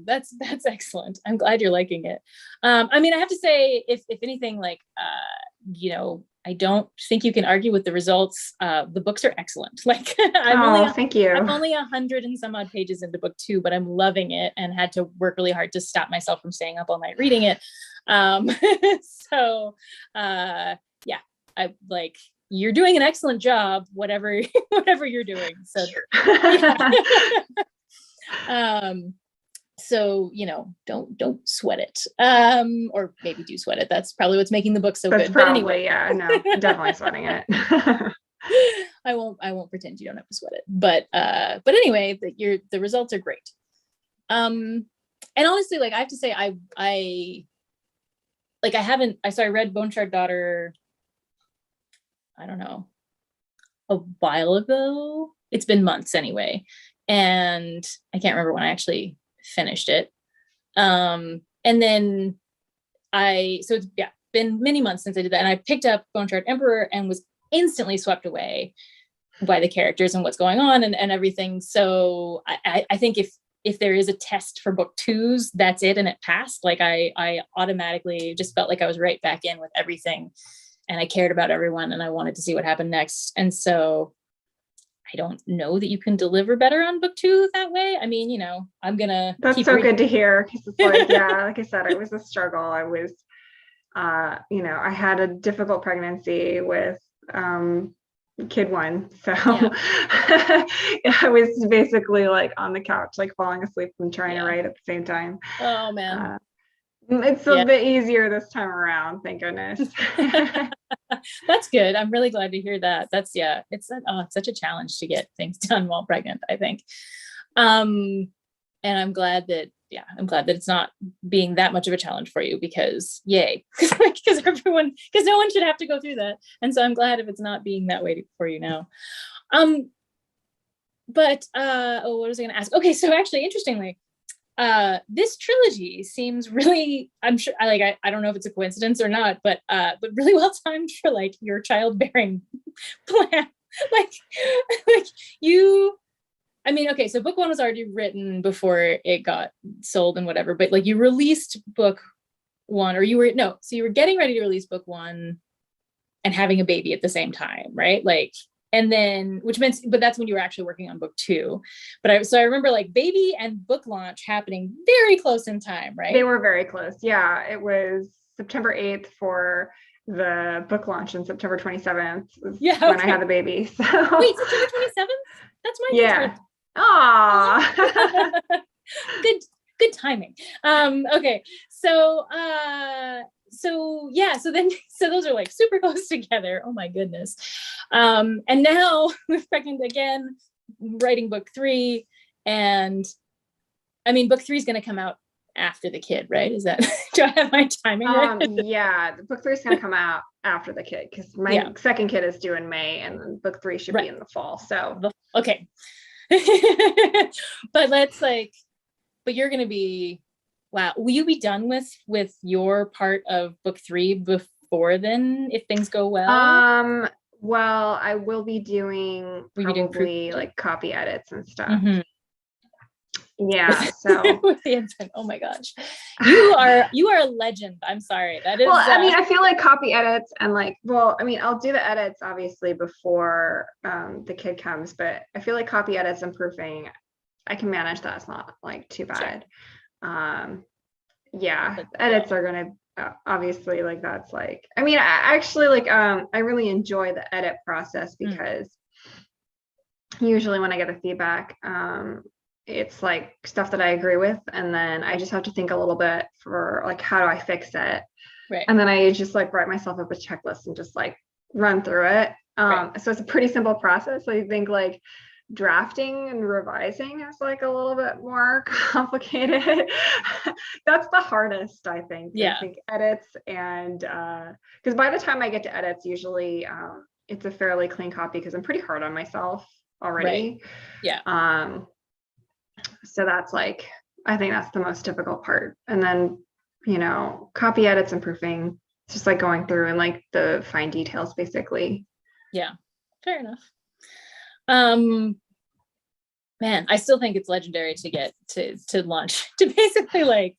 That's excellent. I'm glad you're liking it. I mean, I have to say, if anything, like, I don't think you can argue with the results. The books are excellent. Like, thank you. I'm only 100 and some odd pages into book 2, but I'm loving it and had to work really hard to stop myself from staying up all night reading it. So, yeah, I like, you're doing an excellent job, whatever you're doing. So, yeah. So, don't sweat it. Or maybe do sweat it. That's probably what's making the book so That's good. Probably, but anyway, yeah, no, definitely sweating it. I won't pretend you don't have to sweat it. But anyway, the results are great. And honestly, like I have to say, I read Bone Shard Daughter, I don't know, a while ago. It's been months anyway. And I can't remember when I actually finished it. And then so it's been many months since I did that. And I picked up Bone Shard Emperor and was instantly swept away by the characters and what's going on and everything. So I think if there is a test for book 2s, that's it. And it passed. Like I automatically just felt like I was right back in with everything and I cared about everyone and I wanted to see what happened next. And so I don't know that you can deliver better on book 2 that way. I mean, I'm gonna. That's so good to hear. Because it's like, yeah, like I said, it was a struggle. I was, I had a difficult pregnancy with kid 1, so yeah. I was basically like on the couch, like falling asleep and trying to write at the same time. Oh man. It's a bit easier this time around, thank goodness. That's good. I'm really glad to hear that. It's such a challenge to get things done while pregnant, I think. And I'm glad that it's not being that much of a challenge for you, because yay, because no one should have to go through that. And so I'm glad if it's not being that way for you now. But what was I going to ask? Okay, so actually, interestingly, this trilogy seems really, I'm sure, I don't know if it's a coincidence or not, but really well timed for like your childbearing plan. like you, I mean, okay, so book 1 was already written before it got sold and whatever, but like you released book 1, or you were getting ready to release book 1 and having a baby at the same time, right? Like, and then, but that's when you were actually working on book 2. But I remember like baby and book launch happening very close in time, right? They were very close. Yeah. It was September 8th for the book launch and September 27th when I had the baby. So wait, September 27th? That's my yeah. Aww. Good timing. Okay. So those are like super close together. Oh my goodness. And now we're pregnant again, writing book 3. And I mean, book 3 is going to come out after the kid, right? Is that, do I have my timing right? Yeah, the book 3 is going to come out after the kid, because my second kid is due in May and then book 3 should be in the fall. So, okay. But you're going to be, wow. Will you be done with your part of book 3 before then, if things go well? Well, I will be doing probably like copy edits and stuff. Mm-hmm. Yeah. So with the intent. Oh my gosh. You are a legend. I'm sorry. That is well, I mean, I feel like copy edits and like, well, I mean, I'll do the edits obviously before the kid comes, but I feel like copy edits and proofing, I can manage that. It's not like too bad. Sure. Yeah, edits are gonna obviously like that's like, I mean, I actually like I really enjoy the edit process because usually when I get the feedback, it's like stuff that I agree with, and then I just have to think a little bit for like how do I fix it, right. And then I just like write myself up a checklist and just like run through it. So it's a pretty simple process. I think like drafting and revising is like a little bit more complicated. That's the hardest, I think. Yeah. I think edits, and because by the time I get to edits, usually it's a fairly clean copy because I'm pretty hard on myself already. Right. Yeah. So that's like, I think that's the most difficult part. And then, you know, copy edits and proofing, it's just like going through and like the fine details basically. Yeah, fair enough. Man, I still think it's legendary to get to launch, to basically like,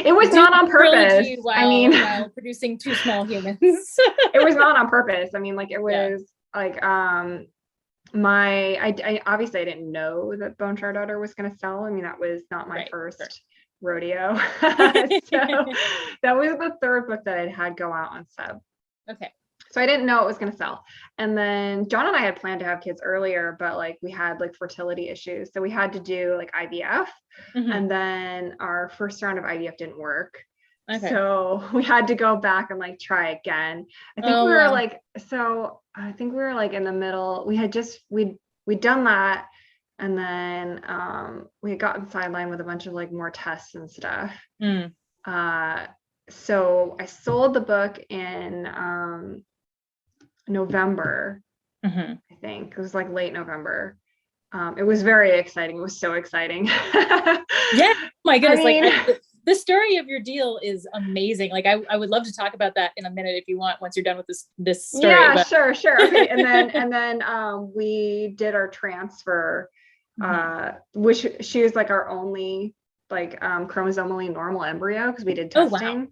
it was not on purpose. While producing 2 small humans. It was not on purpose. I mean, like it was like, I obviously I didn't know that Bone Char Daughter was going to sell. I mean, that was not my first rodeo. So that was the 3rd book that I'd had go out on sub. Okay. So I didn't know it was going to sell. And then John and I had planned to have kids earlier, but like we had like fertility issues. So we had to do like IVF. And then our first round of IVF didn't work. Okay. So we had to go back and like try again. I think we were like, so I think we were like in the middle. We had just, we'd done that. And then we had gotten sidelined with a bunch of like more tests and stuff. So I sold the book in November, I think. It was like late November. It was very exciting. It was so exciting. Yeah, my goodness. I mean, the story of your deal is amazing. Like I would love to talk about that in a minute if you want, once you're done with this story. Yeah, sure. Okay. And then we did our transfer, which she was like our only like chromosomally normal embryo because we did testing. Oh, wow.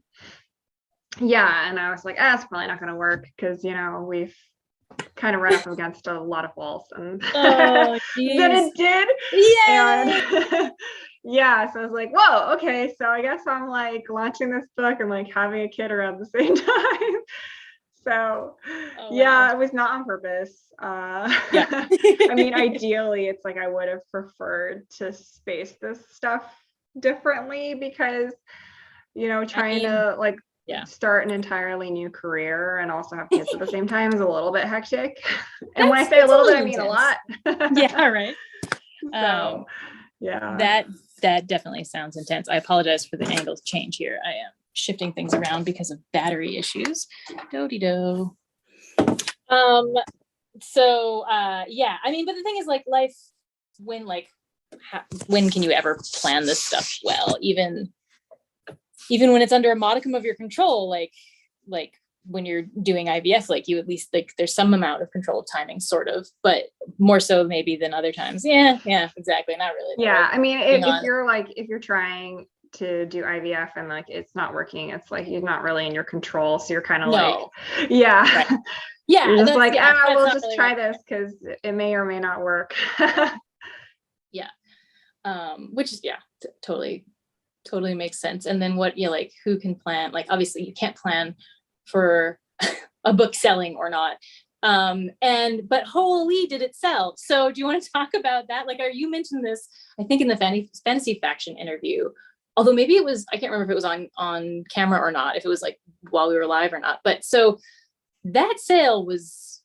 Yeah, and I was like, it's probably not going to work because, you know, we've kind of run up against a lot of walls, and then it did. Yeah. Yeah, so I was like, whoa, okay, so I guess I'm like launching this book and like having a kid around the same time. So it was not on purpose. I mean, ideally it's like I would have preferred to space this stuff differently because, you know, trying to like start an entirely new career and also have kids at the same time is a little bit hectic. And when I say a little bit, I mean a lot. Yeah, right. So that definitely sounds intense. I apologize for the angle change here. I am shifting things around because of battery issues. Do-de-do. So I mean, but the thing is, like, life, when can you ever plan this stuff well, even when it's under a modicum of your control, like when you're doing IVF, like you at least, like, there's some amount of control of timing, sort of, but more so maybe than other times. Yeah, exactly. Not really. Yeah. I mean, if you're trying to do IVF and like it's not working, it's like you're not really in your control. So you're kind of like, right. Yeah, you're just like, we'll just really try this because it may or may not work. Which is totally makes sense. And then who can plan? Like, obviously you can't plan for a book selling or not. But holy, did it sell? So do you want to talk about that? Like, you mentioned this, I think, in the Fantasy Faction interview, although maybe it was, I can't remember if it was on camera or not, if it was like while we were live or not. But so that sale was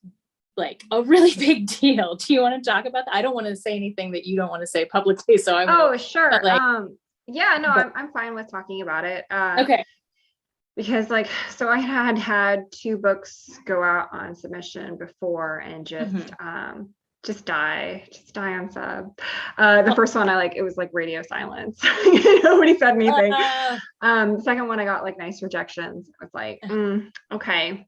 like a really big deal. Do you want to talk about that? I don't want to say anything that you don't want to say publicly. So sure. I'm fine with talking about it. Okay. Because so I had 2 books go out on submission before and just die on sub. The first one it was like radio silence. Nobody said anything. The second one I got like nice rejections. I was like, okay.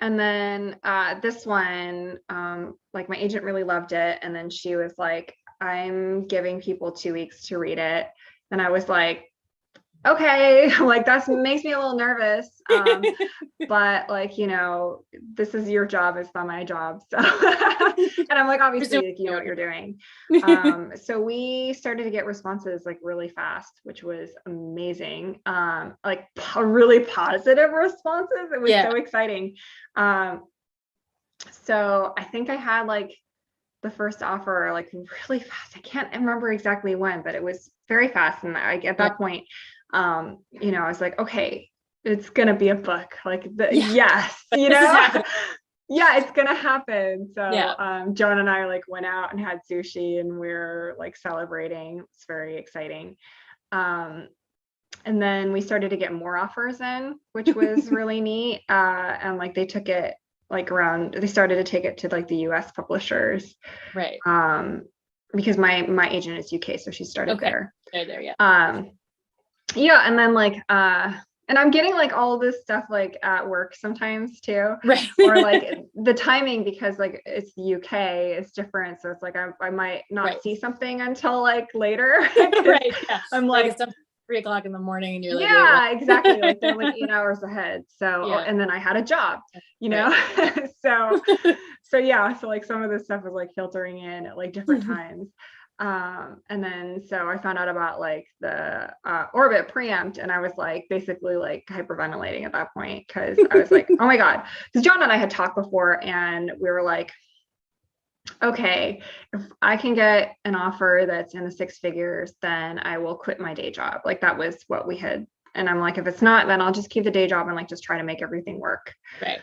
And then this one, like my agent really loved it. And then she was like, I'm giving people 2 weeks to read it. And I was like, okay, like that makes me a little nervous. But like, this is your job, it's not my job. So, and I'm like, obviously, like, you know what you're doing. So we started to get responses like really fast, which was amazing. Like really positive responses. It was so exciting. So I think I had like the first offer like really fast. I can't remember exactly when, but it was very fast. And at that point, I was like, okay, it's gonna be a book. Like yes, yeah, it's gonna happen. So Joan and I like went out and had sushi, and we're like celebrating. It's very exciting. And then we started to get more offers in, which was really neat. And like they took it they started to take it to like the US publishers. Right. Because my agent is UK, so she started there. There, yeah. And then like and I'm getting like all this stuff like at work sometimes too. Right. Or like the timing, because like it's the UK, it's different. So it's like I might not see something until like later. Right. Yeah. I'm like it's 3:00 in the morning and you're like, yeah, exactly. Like they're like 8 hours ahead. So and then I had a job, Right. so yeah, so like some of this stuff was like filtering in at like different times. And then so I found out about like the orbit preempt, and I was like basically like hyperventilating at that point, because I was like, oh my God, because John and I had talked before, and we were like, okay, if I can get an offer that's in the 6 figures, then I will quit my day job. Like that was what we had. And I'm like, if it's not, then I'll just keep the day job and like just try to make everything work. Right.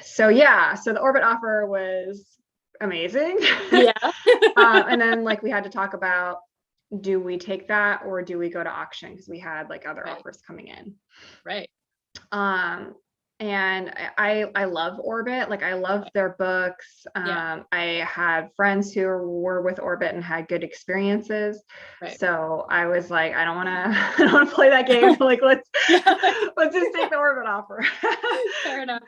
So the orbit offer was amazing. Yeah. And then like we had to talk about, do we take that or do we go to auction? Because we had like other offers coming in. Right. And I love Orbit. Like I love their books. I had friends who were with Orbit and had good experiences. Right. So I was like, I don't want to play that game. Like let's just take the Orbit offer. Fair enough.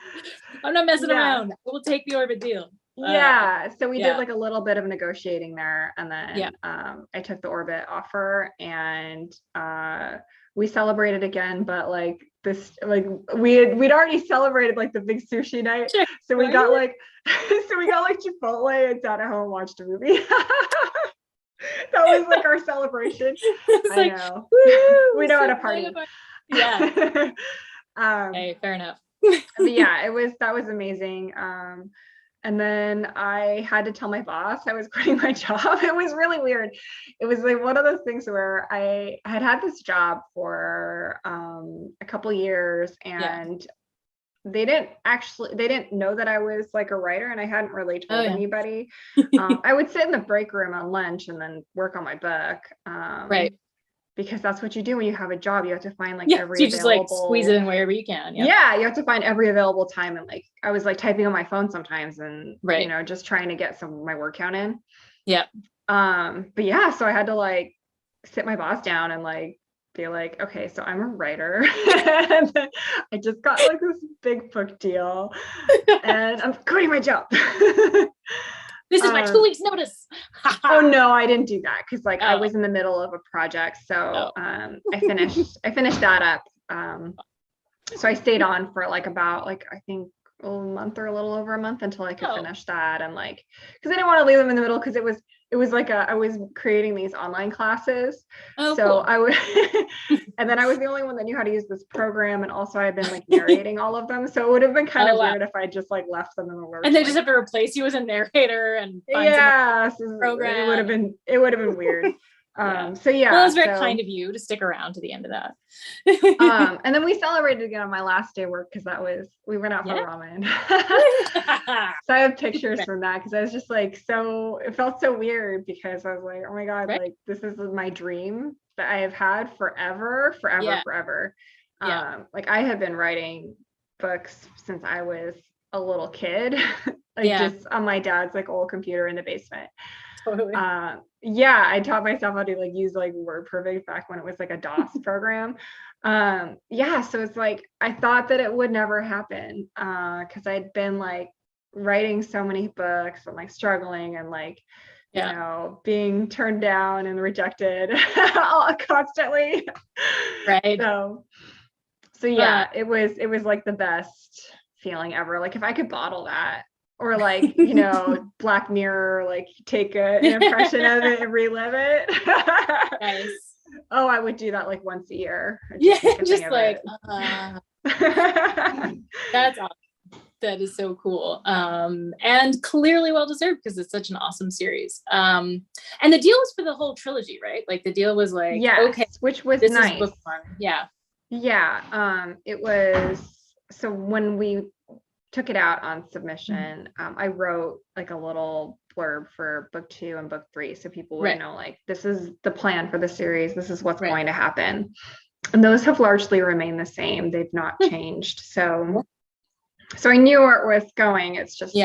I'm not messing around. We'll take the Orbit deal. So we did like a little bit of negotiating there, and then I took the Orbit offer, and we celebrated again, but like this, like we'd already celebrated like the big sushi night. Sure. So we got like Chipotle and sat at home and watched a movie. That was like our celebration. I know. We know how to party. Yeah. Hey, fair enough. But that was amazing. And then I had to tell my boss I was quitting my job. It was really weird. It was like one of those things where I had this job for a couple years, and they didn't know that I was like a writer, and I hadn't really told anybody. I would sit in the break room on lunch and then work on my book. Right. Because that's what you do when you have a job. You have to find like every you just like squeeze it in wherever you can. Yeah, you have to find every available time. And like I was like typing on my phone sometimes, and just trying to get some of my word count in. Yeah. But yeah, so I had to like sit my boss down and like be like, okay, so I'm a writer. And I just got like this big book deal, and I'm quitting my job. This is my 2 weeks notice. Oh no, I didn't do that, because like I was in the middle of a project. So I finished that up. So I stayed on for like about like I think a month or a little over a month until I could finish that, and like because I didn't want to leave them in the middle, because it was like I was creating these online classes. So cool. I would and then I was the only one that knew how to use this program, and also I had been like narrating all of them, so it would have been kind of weird if I just like left them in the lurch. And they just have to replace you as a narrator and find program. It would have been weird. Well, it was very kind of you to stick around to the end of that. And then we celebrated again on my last day of work, because we went out for ramen. So I have pictures from that, because I was just like, it felt so weird, because I was like, oh my God, like this is my dream that I have had forever. Like I have been writing books since I was a little kid, just on my dad's like old computer in the basement. Totally. I taught myself how to like use like WordPerfect back when it was like a DOS program. So it's like I thought that it would never happen, because I'd been like writing so many books and like struggling, and like being turned down and rejected constantly. Right. So yeah, it was like the best feeling ever. Like if I could bottle that, or like, Black Mirror, like take an impression of it and relive it. Nice. Oh, I would do that like once a year. Just like, that's awesome. That is so cool. And clearly well deserved, because it's such an awesome series. And the deal was for the whole trilogy, right? Like the deal was like, okay, which was this nice. Is book one. Yeah. Yeah. It was, so when we took it out on submission, I wrote like a little blurb for book 2 and book 3, so people would know, like, this is the plan for the series, this is what's going to happen. And those have largely remained the same. They've not changed. So I knew where it was going. It's just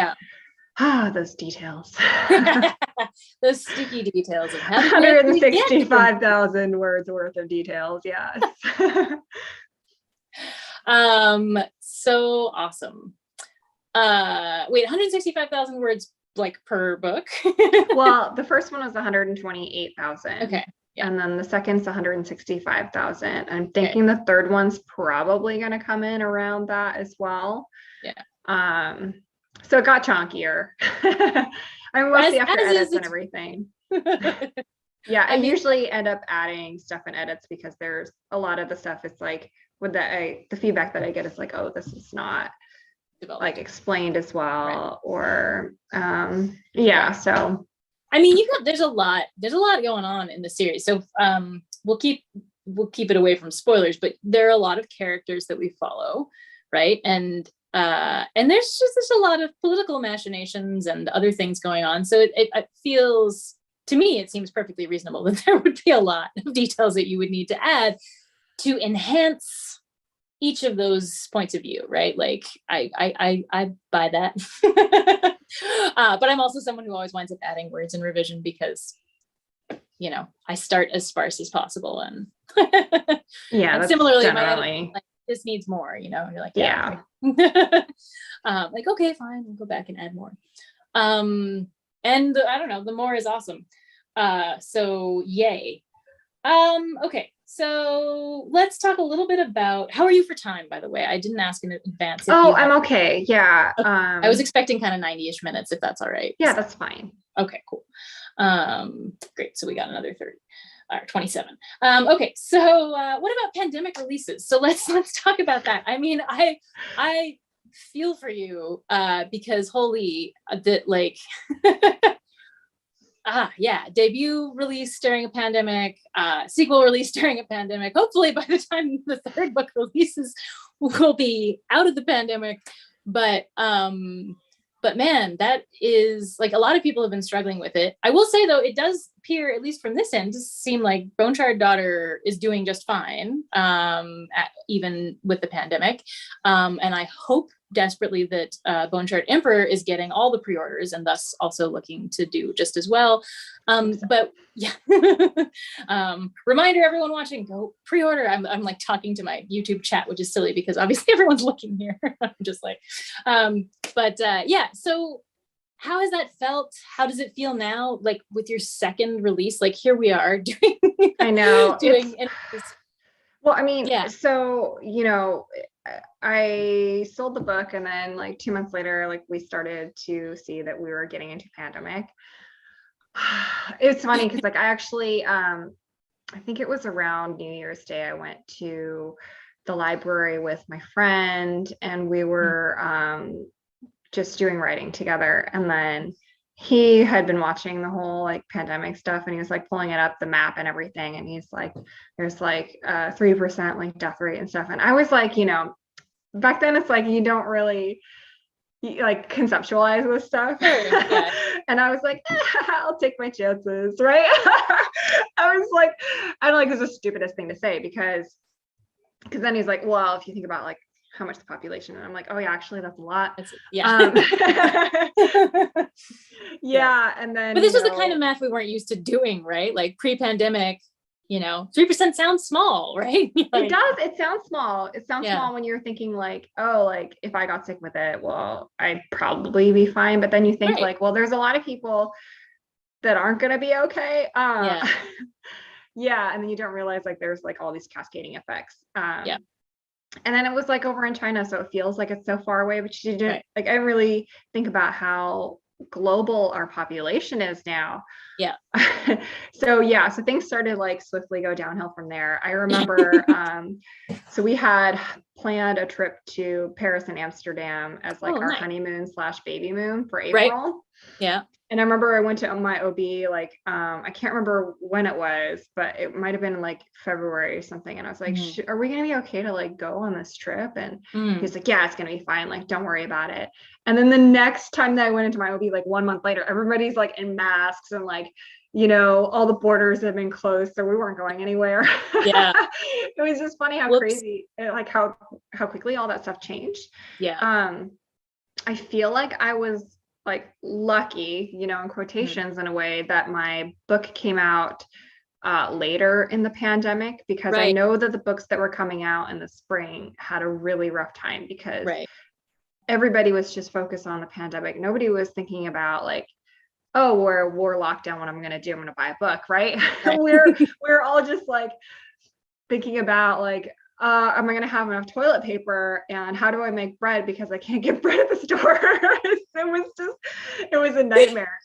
those details. Those sticky details of 165,000 words worth of details. Yes. So awesome. Wait, 165,000 words like per book? Well, the first one was 128,000. Okay. Yeah. And then the second's 165,000. I'm thinking the third one's probably going to come in around that as well. Yeah. So it got chunkier. I mean, mostly after edits and everything. Yeah, I usually end up adding stuff in edits, because there's a lot of the stuff, it's like with the feedback that I get is like, oh, this is not developed, like explained as well, or so I mean, there's a lot going on in the series, so we'll keep it away from spoilers, but there are a lot of characters that we follow, right? And there's a lot of political machinations and other things going on, so it feels, to me, it seems perfectly reasonable that there would be a lot of details that you would need to add to enhance each of those points of view, right? Like I buy that. But I'm also someone who always winds up adding words in revision, because I start as sparse as possible, and and similarly generally... like, this needs more, you're like, like, okay, fine, we'll go back and add more. And I don't know, the more is awesome. So yay. Okay, so let's talk a little bit about, how are you for time, by the way? I didn't ask in advance. I'm okay. Yeah. Okay. I was expecting kind of 90-ish minutes, if that's all right. Yeah, that's fine. Okay, cool. Great. So we got another 30 or 27. Okay, so what about pandemic releases? So let's talk about that. I mean, I feel for you, because holy, that like debut release during a pandemic, sequel release during a pandemic. Hopefully by the time the third book releases, we'll be out of the pandemic. But man, that is, like, a lot of people have been struggling with it. I will say, though, it does appear, at least from this end, to seem like Bone Charred Daughter is doing just fine, even with the pandemic. And I hope desperately that Bone Charred Emperor is getting all the pre-orders, and thus also looking to do just as well. But yeah, reminder, everyone watching, go pre-order. I'm like talking to my YouTube chat, which is silly because obviously everyone's looking here. I'm just like, yeah. So how has that felt? How does it feel now? Like with your second release, like here we are doing, I know. Well, I mean, so, I sold the book, and then like 2 months later, like we started to see that we were getting into pandemic. It's funny because like I actually, I think it was around New Year's Day, I went to the library with my friend, and we were just doing writing together. And then he had been watching the whole like pandemic stuff, and he was like pulling it up, the map and everything. And he's like, there's like 3% like death rate and stuff. And I was like, back then it's like, you don't really like conceptualize this stuff. Yeah. And I was like, I'll take my chances, right? I was like, I don't like, this is the stupidest thing to say, because then he's like, well, if you think about like how much the population, and I'm like, oh yeah, actually that's a lot. Yeah. Yeah. And then, but this was the kind of math we weren't used to doing, right? Like pre-pandemic, 3% sounds small, right? Like, it does. It sounds small. It sounds small when you're thinking like, oh, like if I got sick with it, well, I'd probably be fine. But then you think like, well, there's a lot of people that aren't going to be okay. Yeah. Yeah. And then you don't realize like there's like all these cascading effects. Yeah. And then it was like over in China, so it feels like it's so far away, but you didn't Right. like, I really think about how global our population is now. Yeah. So yeah, so things started like swiftly go downhill from there. I remember, so we had planned a trip to Paris and Amsterdam as like Oh, our nice. honeymoon / baby moon for Right. April. Yeah. And I remember I went to my OB, like, I can't remember when it was, but it might have been like February or something. And I was like, are we going to be okay to like go on this trip? And he's like, yeah, it's going to be fine. Like, don't worry about it. And then the next time that I went into my OB, like 1 month later, everybody's like in masks and like, you know, all the borders have been closed. So we weren't going anywhere. Yeah. It was just funny how crazy, like how quickly all that stuff changed. Yeah. I feel like I was like lucky, you know, in quotations in a way that my book came out later in the pandemic, because I know that the books that were coming out in the spring had a really rough time because everybody was just focused on the pandemic. Nobody was thinking about like, oh, we're locked down. What I'm going to do? I'm going to buy a book. Right. We're all just like thinking about like, am I going to have enough toilet paper, and how do I make bread because I can't get bread at the store? It was a nightmare.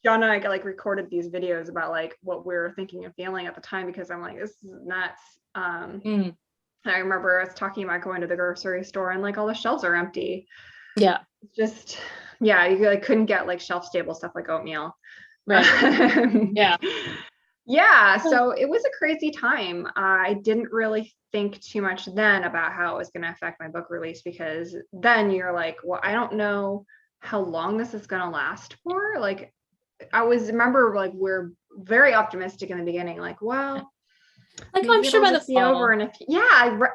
John and I like recorded these videos about like what we were thinking and feeling at the time, because I'm like, this is nuts. I remember us talking about going to the grocery store and like all the shelves are empty. Yeah. Just, yeah, you like couldn't get like shelf stable stuff like oatmeal. Right. Yeah. Yeah, so it was a crazy time. I didn't really think too much then about how it was going to affect my book release, because then you're like, well, I don't know how long this is going to last for. Like, remember, like, we're very optimistic in the beginning, like, well, like, I'm sure by the fall. Over in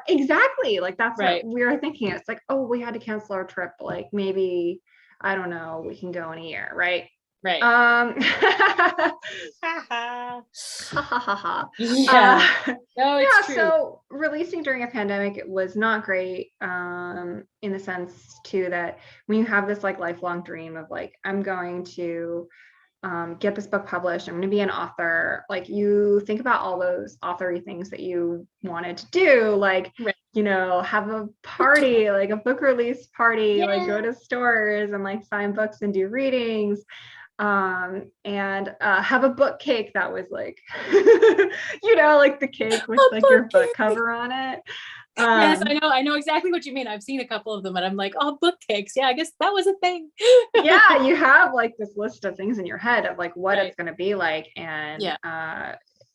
exactly. Like, that's what we were thinking. It's like, oh, we had to cancel our trip. Like, maybe, I don't know, we can go in a year, right? Right. Yeah. No, it's true. So releasing during a pandemic was not great, in the sense too that when you have this like lifelong dream of like, I'm going to get this book published, I'm going to be an author, like you think about all those authory things that you wanted to do, like you know, have a party, like a book release party, like go to stores and like sign books and do readings, and have a book cake that was like you know, like the cake with like your book cover on it. Yes, I know exactly what you mean. I've seen a couple of them and I'm like, oh, book cakes, yeah, I guess that was a thing. Yeah, you have like this list of things in your head of like what it's going to be like, and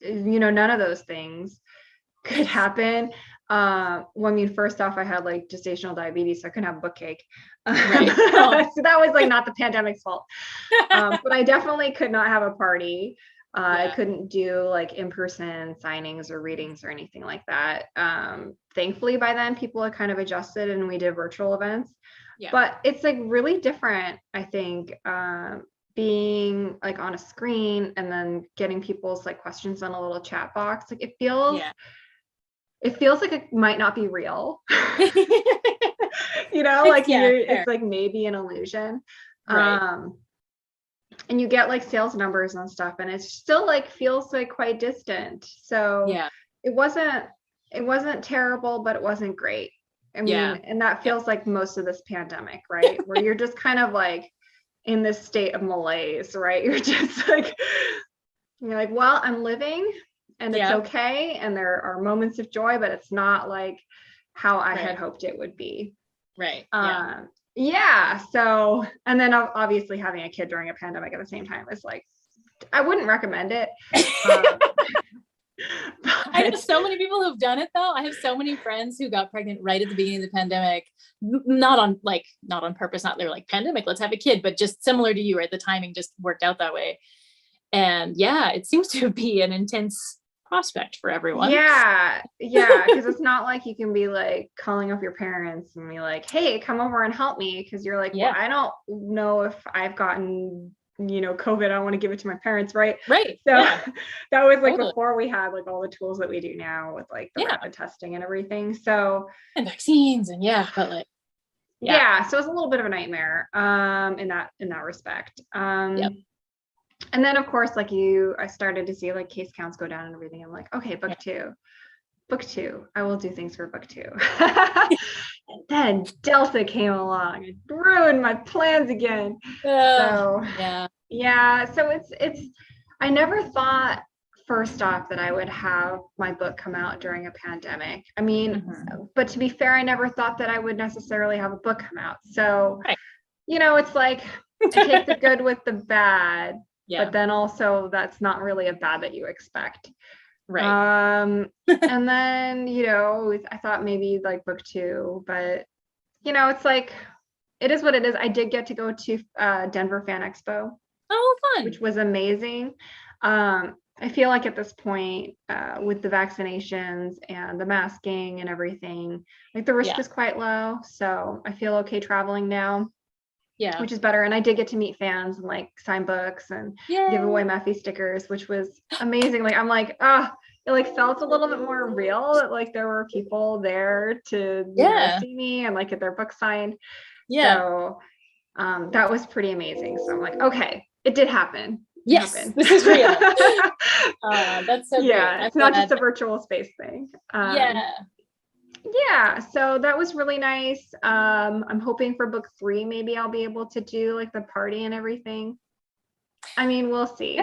you know, none of those things could happen. Well, I mean, first off, I had like gestational diabetes, so I couldn't have a book cake. So that was like not the pandemic's fault. But I definitely could not have a party. I couldn't do like in-person signings or readings or anything like that. Thankfully, by then people had kind of adjusted and we did virtual events. But it's like really different, I think, being like on a screen and then getting people's like questions on a little chat box. Like it feels like it might not be real. You know, like it's like maybe an illusion. And you get like sales numbers and stuff, and it still like feels like quite distant. So it wasn't terrible, but it wasn't great. I mean, and that feels like most of this pandemic, right? Where you're just kind of like in this state of malaise, right? You're just like, you're like, well, I'm living and it's okay. And there are moments of joy, but it's not like how I had hoped it would be. Right. So, and then obviously having a kid during a pandemic at the same time is like, I wouldn't recommend it. I know so many people who've done it though. I have so many friends who got pregnant right at the beginning of the pandemic, not on purpose, not they're like pandemic, let's have a kid, but just similar to you, right? The timing just worked out that way. And it seems to be an intense prospect for everyone. Yeah, because it's not like you can be like calling up your parents and be like, hey, come over and help me, because you're like, well, I don't know if I've gotten, you know, COVID, I don't want to give it to my parents, right? So that was like before we had like all the tools that we do now with like the rapid testing and everything, so and vaccines and but like so it's a little bit of a nightmare in that respect. And then of course, like I started to see like case counts go down and everything. I'm like, okay, book two, I will do things for book two. And then Delta came along and ruined my plans again. So so it's I never thought, first off, that I would have my book come out during a pandemic. I mean, but to be fair, I never thought that I would necessarily have a book come out. So it's like I take the good with the bad, but then also that's not really a bad that you expect. Right. And then, I thought maybe like book two, but it's like, it is what it is. I did get to go to Denver Fan Expo. Oh, fun. Which was amazing. I feel like at this point, with the vaccinations and the masking and everything, like the risk is quite low. So I feel okay traveling now. Yeah. Which is better. And I did get to meet fans and like sign books and give away MEPHI stickers, which was amazing. Like, I'm like, it like felt a little bit more real, that like there were people there to see me and like get their book signed. So that was pretty amazing. So I'm like, okay, it did happen. Yes, this is real. That's so great. It's not just a virtual space thing. So that was really nice. I'm hoping for book three, maybe I'll be able to do like the party and everything. I mean, we'll see.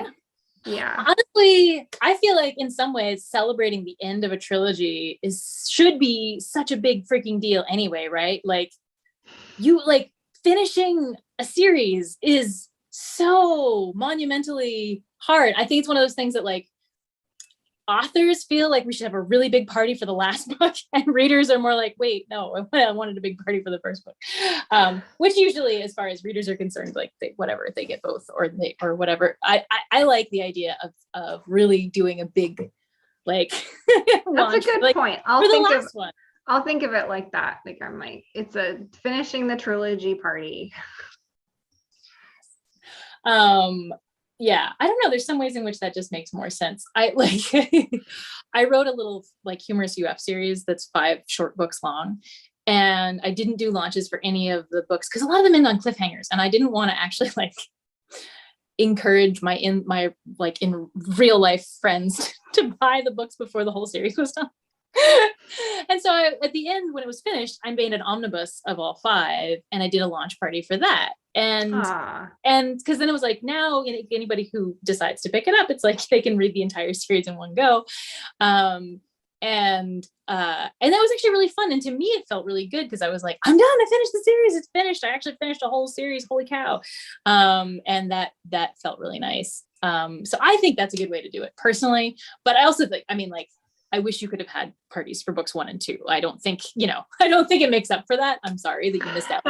Honestly, I feel like in some ways celebrating the end of a trilogy should be such a big freaking deal anyway, right? Like, you like finishing a series is so monumentally hard. I think it's one of those things that like authors feel like we should have a really big party for the last book, and readers are more like, wait, no, I wanted a big party for the first book. Which usually, as far as readers are concerned, like they get both or whatever. I like the idea of really doing a big like launch. That's a good point. I'll think of it like that. Like I'm like, it's a finishing the trilogy party. I don't know. There's some ways in which that just makes more sense. I wrote a little like humorous UF series that's 5 short books long, and I didn't do launches for any of the books because a lot of them end on cliffhangers, and I didn't want to actually like encourage my in real life friends to buy the books before the whole series was done. And so at the end, when it was finished, I made an omnibus of all 5, and I did a launch party for that. And because then it was like, now anybody who decides to pick it up, it's like they can read the entire series in one go. And that was actually really fun. And to me, it felt really good because I was like, I'm done. I finished the series. It's finished. I actually finished a whole series. Holy cow. And that felt really nice. So I think that's a good way to do it personally. But I also think, I wish you could have had parties for books 1 and 2. I don't think it makes up for that. I'm sorry that you missed out.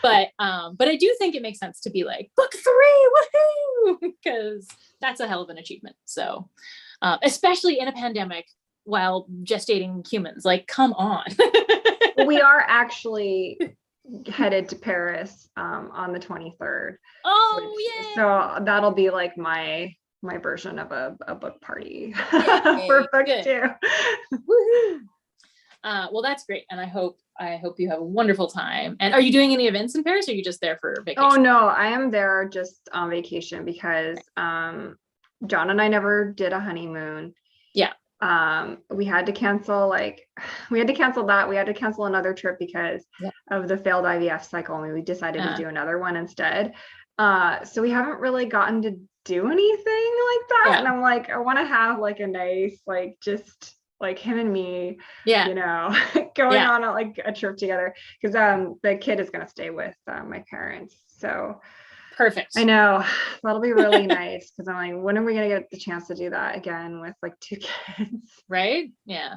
But I do think it makes sense to be like book 3, woohoo, because that's a hell of an achievement. So, especially in a pandemic while gestating humans, like, come on. We are actually headed to Paris on the 23rd. Oh, so that'll be like my version of a book party for book 2. Woohoo. Well, that's great. And I hope you have a wonderful time. And are you doing any events in Paris, or are you just there for vacation? Oh, no, I am there just on vacation because John and I never did a honeymoon. Yeah. We had to cancel that. We had to cancel another trip because of the failed IVF cycle. And we decided to do another one instead. So we haven't really gotten to do anything like that. And I'm like, I want to have like a nice, like, just like him and me, going on a trip together, because the kid is going to stay with my parents. So perfect. I know that'll be really nice, because I'm like, when are we going to get the chance to do that again with like 2 kids? Right. Yeah.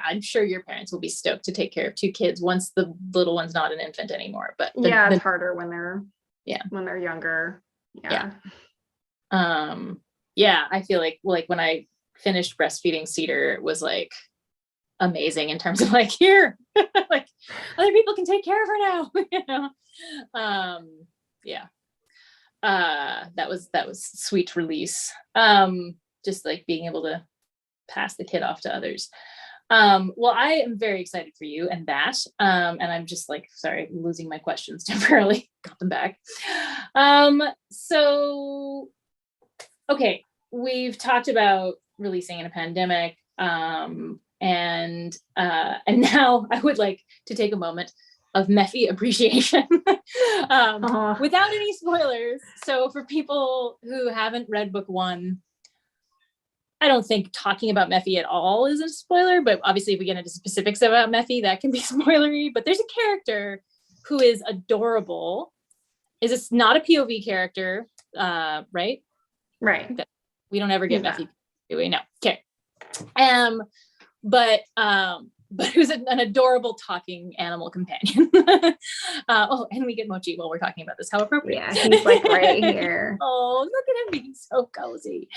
I'm sure your parents will be stoked to take care of 2 kids once the little one's not an infant anymore. But it's harder when they're younger. I feel like when I finished breastfeeding Cedar, it was like amazing in terms of like, here, like other people can take care of her now. That was sweet release. Just like being able to pass the kid off to others. Well, I am very excited for you and that. And I'm just like, sorry, losing my questions temporarily. Got them back. So Okay, we've talked about releasing in a pandemic, and now I would like to take a moment of MEPHI appreciation without any spoilers. So for people who haven't read book one, I don't think talking about MEPHI at all is a spoiler, but obviously if we get into specifics about MEPHI, that can be spoilery. But there's a character who is adorable. Is this not a POV character, right? Right. We don't ever get MEPHI, do we? No. Okay. But who's an adorable talking animal companion. And we get Mochi while we're talking about this. How appropriate. Yeah, he's like right here. Oh, look at him being so cozy.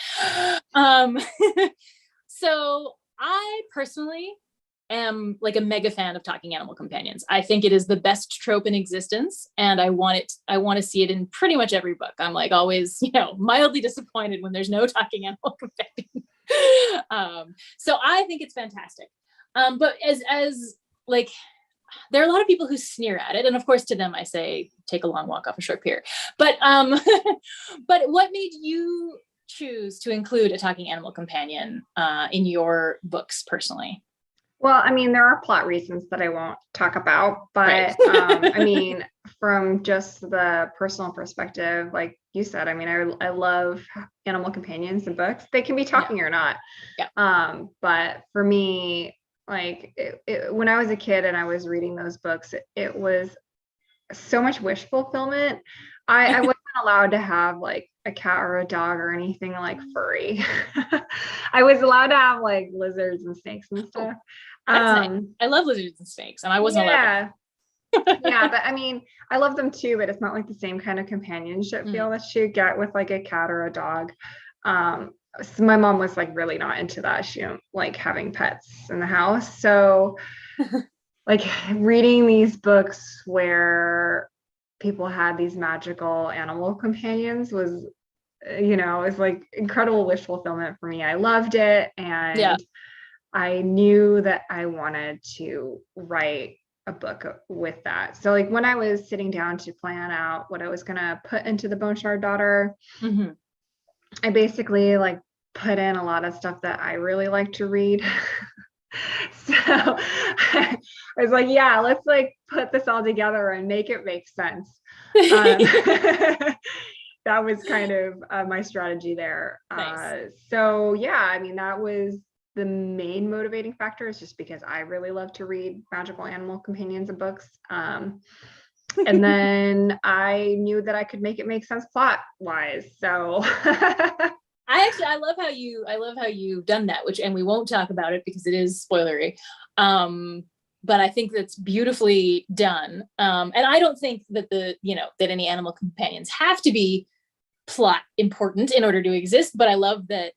So I personally am like a mega fan of talking animal companions. I think it is the best trope in existence, and I want to see it in pretty much every book. I'm like always, mildly disappointed when there's no talking animal companion. So I think it's fantastic. But as like, there are a lot of people who sneer at it, and of course to them I say, take a long walk off a short pier. But but what made you choose to include a talking animal companion in your books personally? Well, I mean, there are plot reasons that I won't talk about, but Right. I mean, from just the personal perspective, like you said, I mean, I love animal companions in books. They can be talking or not. Yeah. But for me, like when I was a kid and I was reading those books, it was so much wish fulfillment. I wasn't allowed to have like a cat or a dog or anything like furry. I was allowed to have like lizards and snakes and stuff. That's nice. I love lizards and snakes, and I wasn't allowed to. Yeah, but I mean, I love them too, but it's not like the same kind of companionship feel that you get with like a cat or a dog. So my mom was like really not into that. She didn't like having pets in the house. So like reading these books where people had these magical animal companions was, it's like incredible wish fulfillment for me. I loved it. And I knew that I wanted to write a book with that. So like when I was sitting down to plan out what I was going to put into the Bone Shard Daughter, I basically like put in a lot of stuff that I really like to read. So I was like, yeah, let's like put this all together and make it make sense. That was kind of my strategy there. Nice. So yeah, I mean, that was the main motivating factor, is just because I really love to read magical animal companions and books. And then I knew that I could make it make sense plot wise. So I love how you've done that, and we won't talk about it because it is spoilery. But I think that's beautifully done. And I don't think that that any animal companions have to be plot important in order to exist. But I love that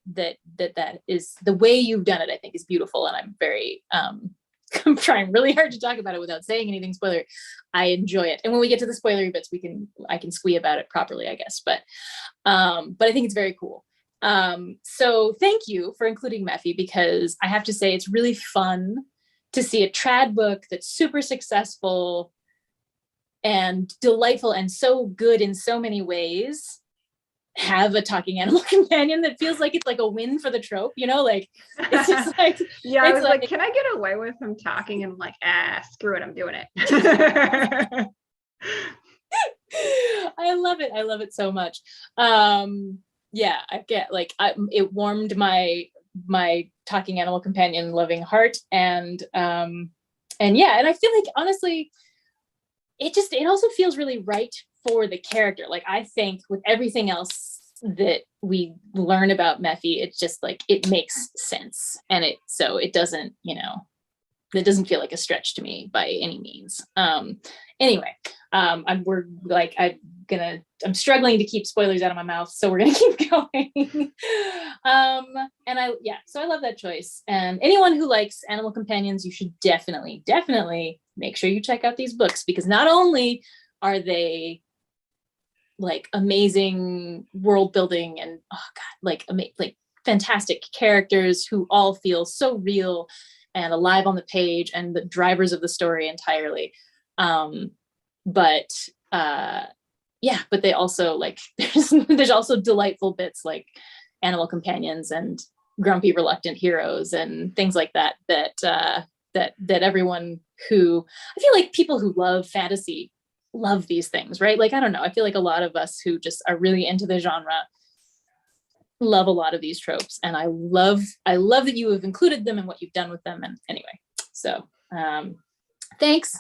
is the way you've done it. I think is beautiful, and I'm very I'm trying really hard to talk about it without saying anything spoiler. I enjoy it, and when we get to the spoilery bits, I can squee about it properly, I guess. But I think it's very cool. So thank you for including MEPHI, because I have to say it's really fun to see a trad book that's super successful and delightful and so good in so many ways have a talking animal companion that feels like it's like a win for the trope, like it's just like, yeah, I was like, can I get away with him talking? And I'm like, screw it, I'm doing it. I love it so much. Yeah, I get like it warmed my talking animal companion loving heart, and I feel like honestly it also feels really right for the character. Like I think with everything else that we learn about MEPHI, it's just like it makes sense, and it doesn't it doesn't feel like a stretch to me by any means. Anyway, I'm struggling to keep spoilers out of my mouth, so we're gonna keep going. So I love that choice. And anyone who likes animal companions, you should definitely make sure you check out these books, because not only are they like amazing world building and like fantastic characters who all feel so real and alive on the page and the drivers of the story entirely. But they also like, there's also delightful bits like animal companions and grumpy, reluctant heroes and things like that, that everyone who, I feel like people who love fantasy love these things, right? Like, I don't know, I feel like a lot of us who just are really into the genre love a lot of these tropes, and I love that you have included them and what you've done with them. And anyway, so thanks.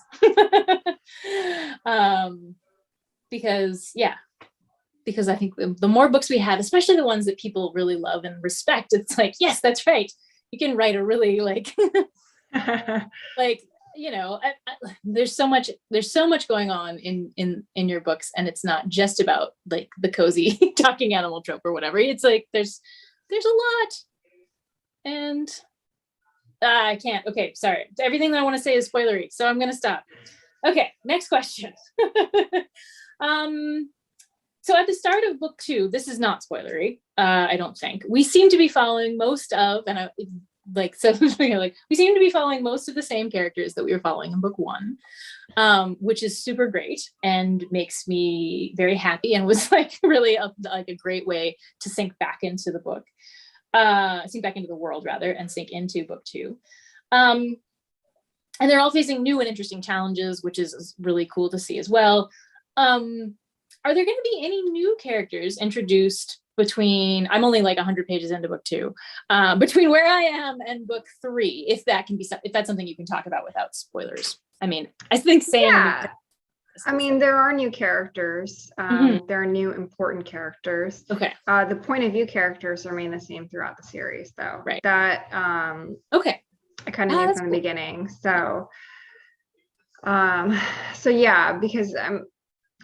Because I think the more books we have, especially the ones that people really love and respect, it's like, yes, that's right, you can write a really like like, you know, there's so much going on in your books, and it's not just about like the cozy talking animal trope or whatever. It's like there's a lot, and I can't. Okay, sorry. Everything that I want to say is spoilery, so I'm gonna stop. Okay, next question. So at the start of book 2, this is not spoilery, I don't think. We seem to be following most of, and we seem to be following most of the same characters that we were following in book 1, which is super great and makes me very happy, and was like really a great way to sink back into the book, sink back into the world rather, and sink into book 2. And they're all facing new and interesting challenges, which is really cool to see as well. Are there going to be any new characters introduced between, I'm only like 100 pages into book 2, between where I am and book 3, if that's something you can talk about without spoilers? I mean, I think Sam. Yeah. I mean, there are new characters. There are new important characters. Okay. The point of view characters remain the same throughout the series, though. Right. That okay. I kind of knew from the beginning. So yeah, because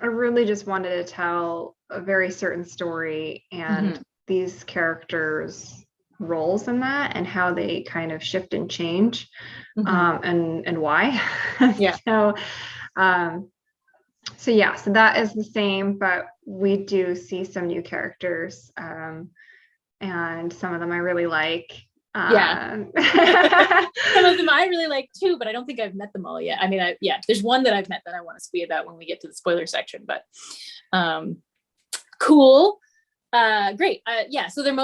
I really just wanted to tell a very certain story, and these characters' roles in that, and how they kind of shift and change, and why. Yeah. So that is the same, but we do see some new characters, and some of them I really like. Some of them I really like too, but I don't think I've met them all yet. I mean, there's one that I've met that I want to speak about when we get to the spoiler section, but cool. Great. So they're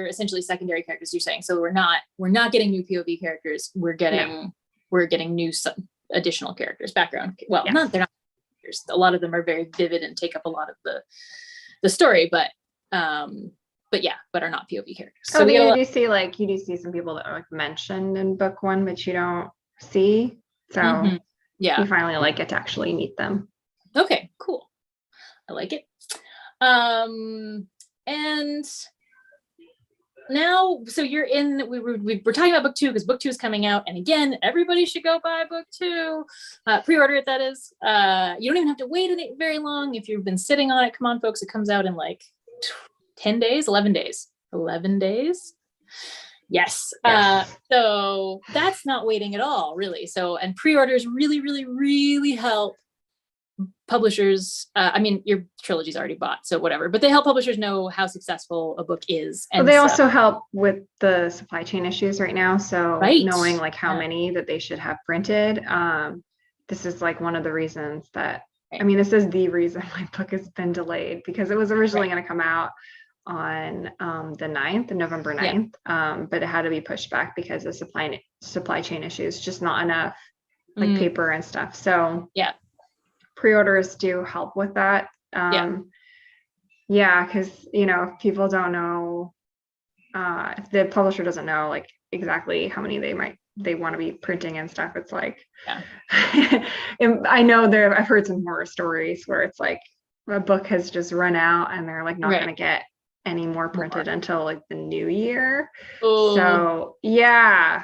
essentially secondary characters, you're saying. So we're not getting new POV characters. We're getting new additional characters, background. Well, they're not characters. A lot of them are very vivid and take up a lot of the story, but are not POV characters. So you do see some people that are like mentioned in book 1, but you don't see. So you finally get to actually meet them. Okay, cool. I like it. And now, so you're in, we're talking about book 2 because book 2 is coming out, and again, everybody should go buy book 2, pre-order it, that is. You don't even have to wait very long if you've been sitting on it. Come on, folks, it comes out in like 10 days, 11 days. Yes. So that's not waiting at all, really. So, and pre-orders really, really, really help publishers. I mean, your trilogy's already bought, so whatever, but they help publishers know how successful a book is. And they also help with the supply chain issues right now. So knowing like how many that they should have printed. This is like one of the reasons that, I mean, this is the reason my book has been delayed, because it was originally going to come out on the November 9th, but it had to be pushed back because of supply chain issues, just not enough like paper and stuff. So pre-orders do help with that. Because if people don't know, if the publisher doesn't know like exactly how many they want to be printing and stuff, it's like I know I've heard some horror stories where it's like a book has just run out and they're like not going to get any more printed until like the new year. Ooh. So yikes,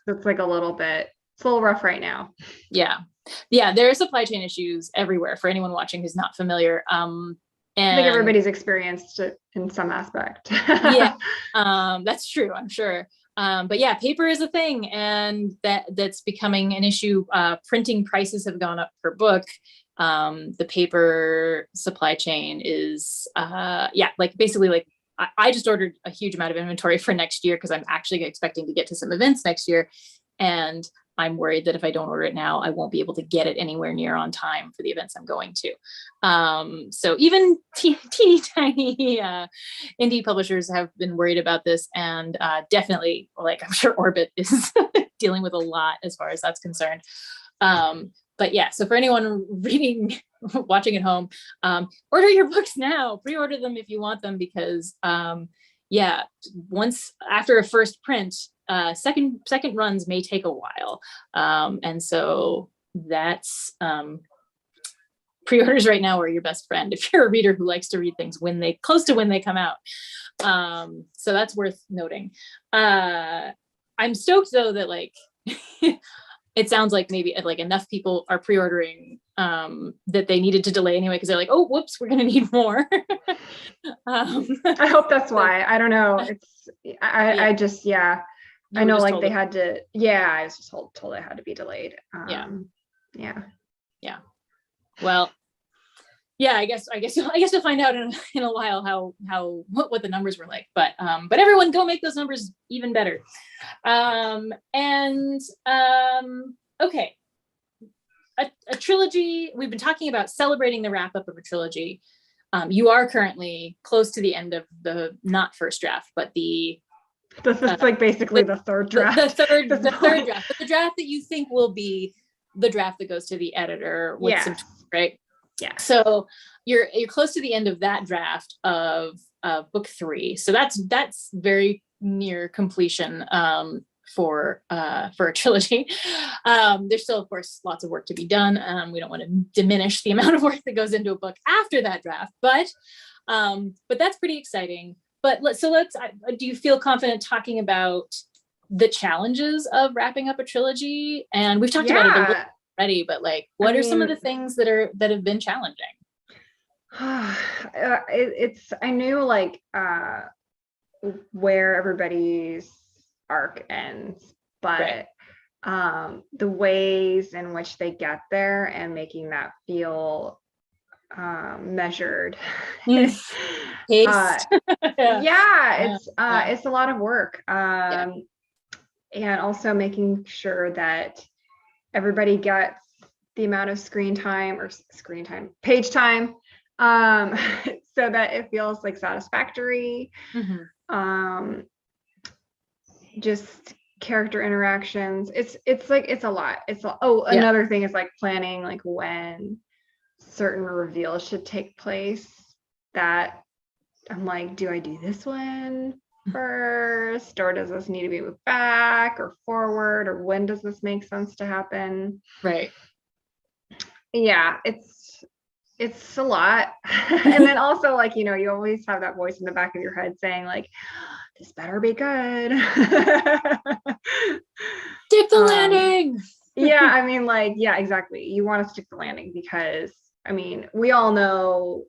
it's like it's a little rough right now. There are supply chain issues everywhere for anyone watching who's not familiar. And I think everybody's experienced it in some aspect. That's true, I'm sure. But paper is a thing, and that's becoming an issue. Printing prices have gone up per book. The paper supply chain is basically I just ordered a huge amount of inventory for next year because I'm actually expecting to get to some events next year, and I'm worried that if I don't order it now, I won't be able to get it anywhere near on time for the events I'm going to. So even teeny tiny indie publishers have been worried about this, and definitely, like, I'm sure Orbit is dealing with a lot as far as that's concerned. But yeah, so for anyone reading, watching at home, order your books now, pre-order them if you want them, because yeah, once after a first print, second runs may take a while. And so that's pre-orders right now are your best friend if you're a reader who likes to read things close to when they come out. So that's worth noting. I'm stoked though that, like, it sounds like maybe like enough people are pre-ordering that they needed to delay anyway, because they're like, oh, whoops, we're gonna need more. I hope that's why. I don't know. I just, yeah. I know, like, they had to, I was just told it had to be delayed. Yeah. Well, yeah, I guess you'll find out in a while what the numbers were like, but everyone go make those numbers even better. Okay. A trilogy, we've been talking about celebrating the wrap up of a trilogy. You are currently close to the end of the, not first draft, but this is like basically the third draft. The third draft, but the draft that you think will be the draft that goes to the editor with some, right? Yeah. So you're close to the end of that draft of book 3. So that's very near completion for a trilogy. There's still, of course, lots of work to be done. We don't want to diminish the amount of work that goes into a book after that draft, but that's pretty exciting. But let's do you feel confident talking about the challenges of wrapping up a trilogy? And we've talked about it a little already, but like, what are some of the things that have been challenging? I knew, like, where everybody's arc ends, but the ways in which they get there and making that feel measured. It's a lot of work, and also making sure that everybody gets the amount of page time, so that it feels like satisfactory. Just character interactions. It's like, it's a lot. Another thing is like planning, like, when certain reveals should take place, that I'm like, do I do this one first, or does this need to be moved back or forward, or when does this make sense to happen? Right. Yeah, it's a lot. And then also, like, you know, you always have that voice in the back of your head saying, like, this better be good. Stick the landing. Yeah, I mean, like, yeah, exactly. You want to stick the landing, because, I mean, we all know,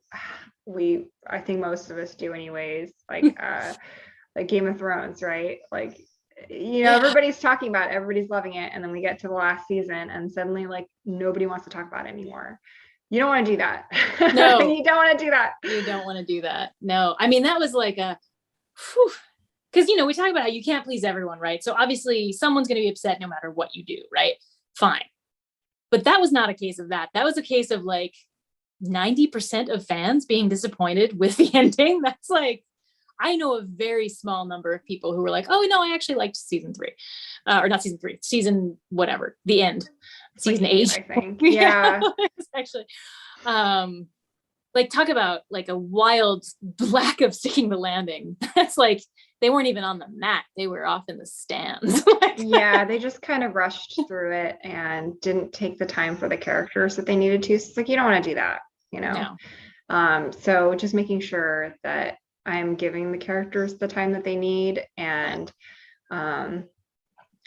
I think most of us do anyways, like, like Game of Thrones, right? Like, you know, everybody's talking about it, everybody's loving it, and then we get to the last season and suddenly, like, nobody wants to talk about it anymore. You don't want to do that. No. You don't want to do that. You don't want to do that. No. I mean, that was like because, you know, we talk about how you can't please everyone, right? So obviously someone's going to be upset no matter what you do, right? Fine. But that was not a case of that. That was a case of like 90% of fans being disappointed with the ending. That's like, I know a very small number of people who were like, oh, no, I actually liked season 3. Or not season 3, season whatever, the end. Season 8, I think. Yeah. Actually. Like, talk about like a wild lack of sticking the landing. That's like, they weren't even on the mat. They were off in the stands. Yeah, they just kind of rushed through it and didn't take the time for the characters that they needed to. So it's like, you don't want to do that, you know? No. So just making sure that I'm giving the characters the time that they need, and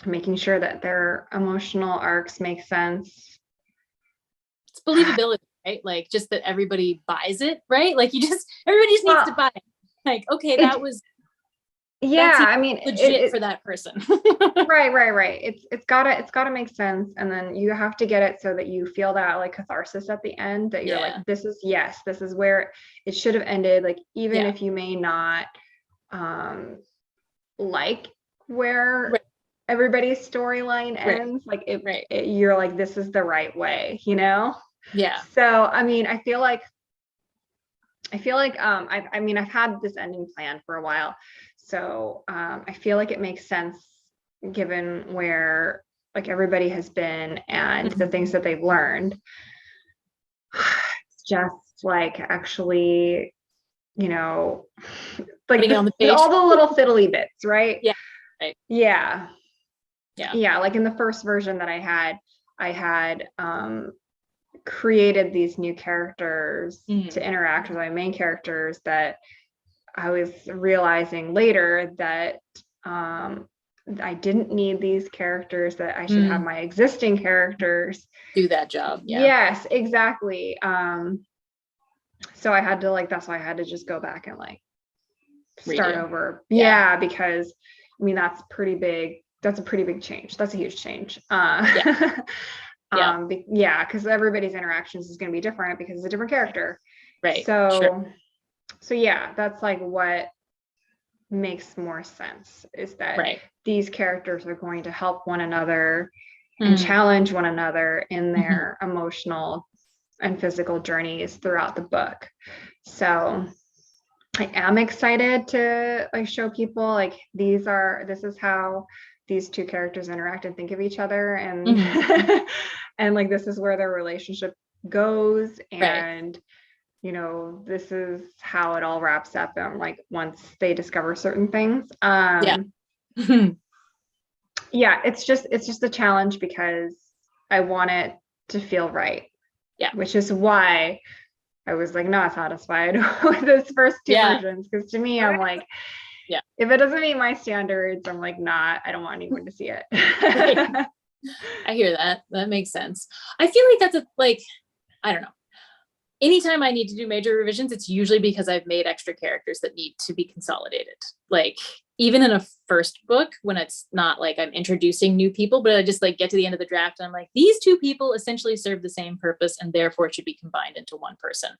making sure that their emotional arcs make sense. It's believability, right? Like, just that everybody buys it, right? Like, everybody just needs to buy it. Like, okay, that was, I mean, legit for that person. right. It's gotta make sense, and then you have to get it so that you feel that, like, catharsis at the end, that you're like, this is where it should have ended. Like, even if you may not like where everybody's storyline ends, like you're like, this is the right way, you know? Yeah. So, I mean, I feel like I've had this ending plan for a while. So, I feel like it makes sense given where like everybody has been and the things that they've learned. Just like actually, you know, like Putting it on the page. all the little fiddly bits, right? Yeah. Right. Yeah. Yeah. Yeah. Like in the first version that I had created these new characters to interact with my main characters that I was realizing later that I didn't need these characters, that I should have my existing characters do that job. Yeah. Yes, exactly. So I had to like, that's why I had to just go back and like start over. Yeah, because I mean, that's pretty big. That's a pretty big change. That's a huge change. Because everybody's interactions is going to be different because it's a different character. Right. So yeah, that's like what makes more sense is that these characters are going to help one another and challenge one another in their emotional and physical journeys throughout the book. So I am excited to like show people like this is how these two characters interact and think of each other, and and like this is where their relationship goes, and you know, this is how it all wraps up, and like once they discover certain things. Yeah, it's just a challenge because I want it to feel right. Yeah, which is why I was like not satisfied with those first two versions, because to me, I'm like, if it doesn't meet my standards, I'm like, I don't want anyone to see it. I hear that. That makes sense. I feel like that's I don't know. Anytime I need to do major revisions, it's usually because I've made extra characters that need to be consolidated. Like even in a first book, when it's not like I'm introducing new people, but I just like get to the end of the draft and I'm like, these two people essentially serve the same purpose and therefore it should be combined into one person,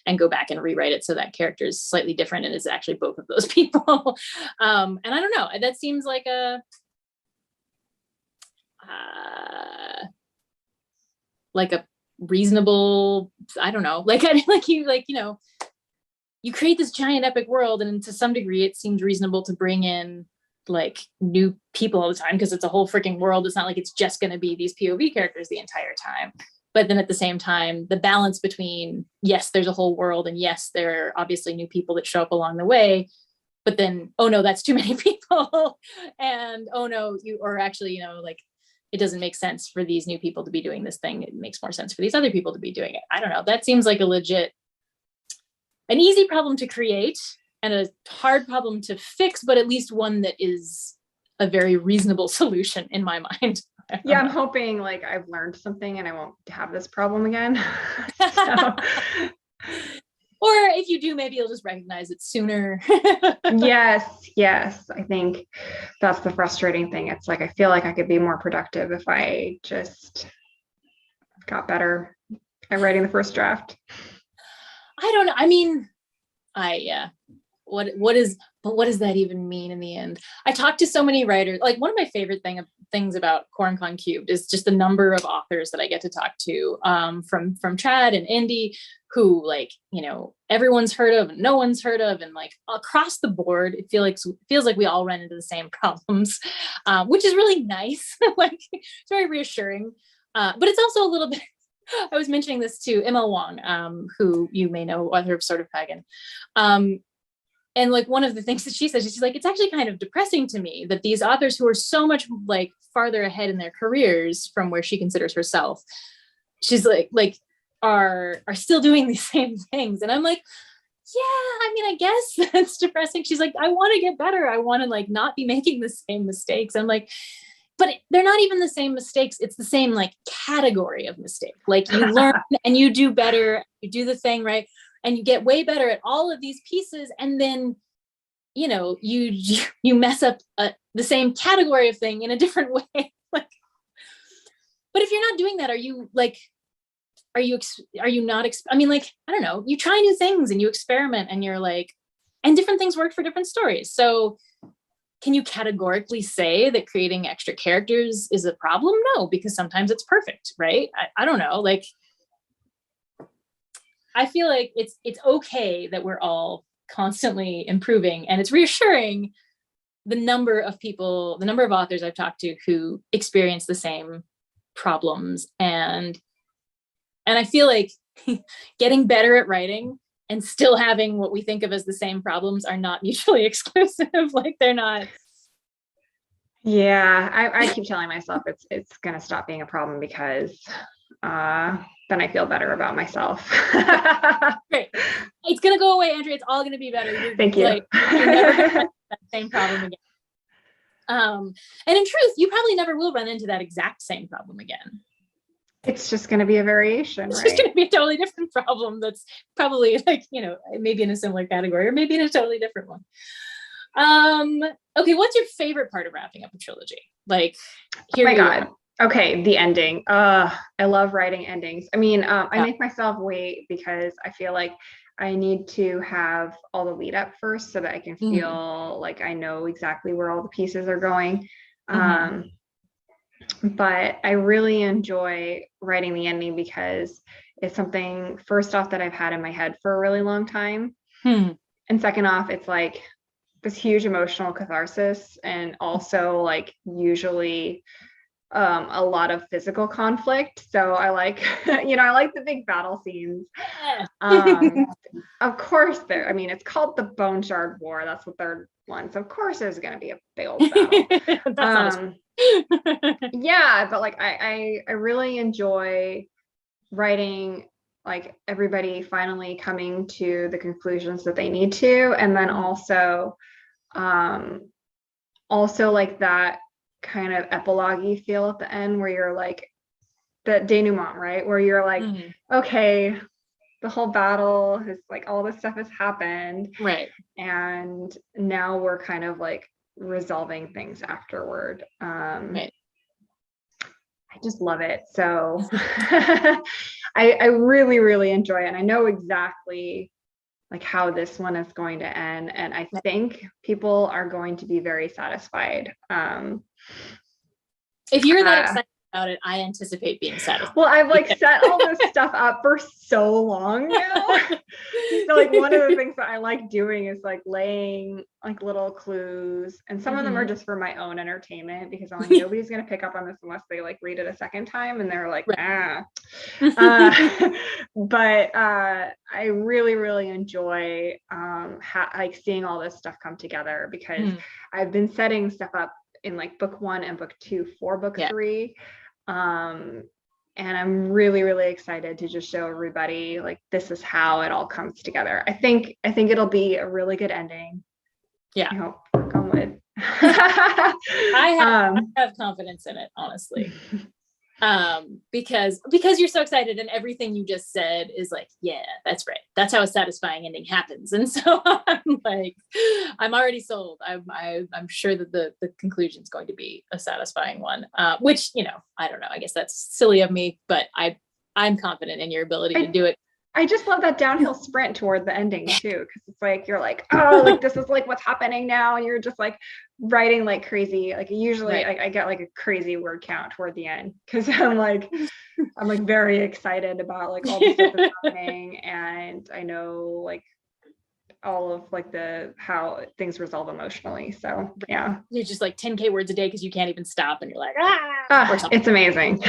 and go back and rewrite it so that character is slightly different and is actually both of those people. And I don't know, that seems like a reasonable, I don't know, you create this giant epic world, and to some degree it seems reasonable to bring in like new people all the time because it's a whole freaking world. It's not like it's just going to be these POV characters the entire time. But then at the same time, the balance between, yes, there's a whole world, and yes, there are obviously new people that show up along the way, but then, oh no, that's too many people. And oh no, it doesn't make sense for these new people to be doing this thing. It makes more sense for these other people to be doing it. I don't know. That seems like an easy problem to create and a hard problem to fix, but at least one that is a very reasonable solution in my mind. Yeah, I'm hoping like I've learned something and I won't have this problem again. So. Or if you do, maybe you'll just recognize it sooner. Yes. I think that's the frustrating thing. It's like, I feel like I could be more productive if I just got better at writing the first draft. I don't know. I mean, what does that even mean in the end? I talked to so many writers. Like one of my favorite things about QuaranCon Cubed is just the number of authors that I get to talk to, from Trad and Indy, who like, everyone's heard of and no one's heard of, and like across the board, it feels like we all run into the same problems, which is really nice. Like it's very reassuring, but it's also a little bit. I was mentioning this to Emma Wong, who you may know, author of Sort of Pagan. And like one of the things that she says, she's like, it's actually kind of depressing to me that these authors who are so much like farther ahead in their careers from where she considers herself, she's like are still doing these same things. And I'm like, yeah, I mean, I guess that's depressing. She's like, I want to get better. I want to like not be making the same mistakes. I'm like, but they're not even the same mistakes. It's the same like category of mistake. Like you learn and you do better, you do the thing right, and you get way better at all of these pieces. And then, you mess up the same category of thing in a different way. Like, but if you're not doing that, are you not, I mean, like, I don't know, you try new things and you experiment and you're like, and different things work for different stories. So can you categorically say that creating extra characters is a problem? No, because sometimes it's perfect, right? I don't know. Like, I feel like it's okay that we're all constantly improving, and it's reassuring the number of authors I've talked to who experience the same problems. And I feel like getting better at writing and still having what we think of as the same problems are not mutually exclusive. Like, they're not. Yeah, I keep telling myself it's gonna stop being a problem, because then I feel better about myself. Great. It's gonna go away, Andrea. It's all gonna be better. Thank you. Like, you're never gonna have that same problem again. And in truth, you probably never will run into that exact same problem again. It's just going to be a variation, It's right? just going to be a totally different problem that's probably, like, maybe in a similar category, or maybe in a totally different one. Okay, what's your favorite part of wrapping up a trilogy? Like, here oh my God. Okay, the ending. I love writing endings. I mean, I make myself wait, because I feel like I need to have all the lead up first, so that I can feel like I know exactly where all the pieces are going. But I really enjoy writing the ending, because it's something, first off, that I've had in my head for a really long time. And second off, it's like this huge emotional catharsis, and also like usually a lot of physical conflict. So I like, I like the big battle scenes. Of course it's called the Bone Shard War. That's the third one. So of course there's going to be a big old battle. Yeah, but like I really enjoy writing like everybody finally coming to the conclusions that they need to, and then also like that kind of epilogue-y feel at the end, where you're like the denouement, right? Where you're like, okay, the whole battle has, like, all this stuff has happened, right? And now we're kind of like resolving things afterward. Right. I just love it. So I really, really enjoy it. And I know exactly like how this one is going to end. And I think people are going to be very satisfied. If you're that excited about it, I anticipate being satisfied. Well, I've like set all this stuff up for so long now. So like one of the things that I like doing is like laying like little clues, and some of them are just for my own entertainment, because I'm like, nobody's gonna pick up on this unless they like read it a second time, and they're like, but I really, really enjoy like seeing all this stuff come together, because I've been setting stuff up in like book 1 and book 2 for book 3. And I'm really, really excited to just show everybody like this is how it all comes together. I think it'll be a really good ending. Yeah. I hope. Knock on wood. I have confidence in it, honestly. Because you're so excited, and everything you just said is like, yeah, that's right. That's how a satisfying ending happens. And so I'm like, I'm already sold. I'm sure that the conclusion is going to be a satisfying one, which, I don't know, I guess that's silly of me, but I'm confident in your ability to do it. I just love that downhill sprint toward the ending too, because it's like you're like, oh, like this is like what's happening now, and you're just like writing like crazy. Like usually I get like a crazy word count toward the end, because I'm like very excited about like all the stuff that's happening, and I know like all of like how things resolve emotionally. So yeah, you're just like 10K words a day because you can't even stop, and you're like, it's amazing.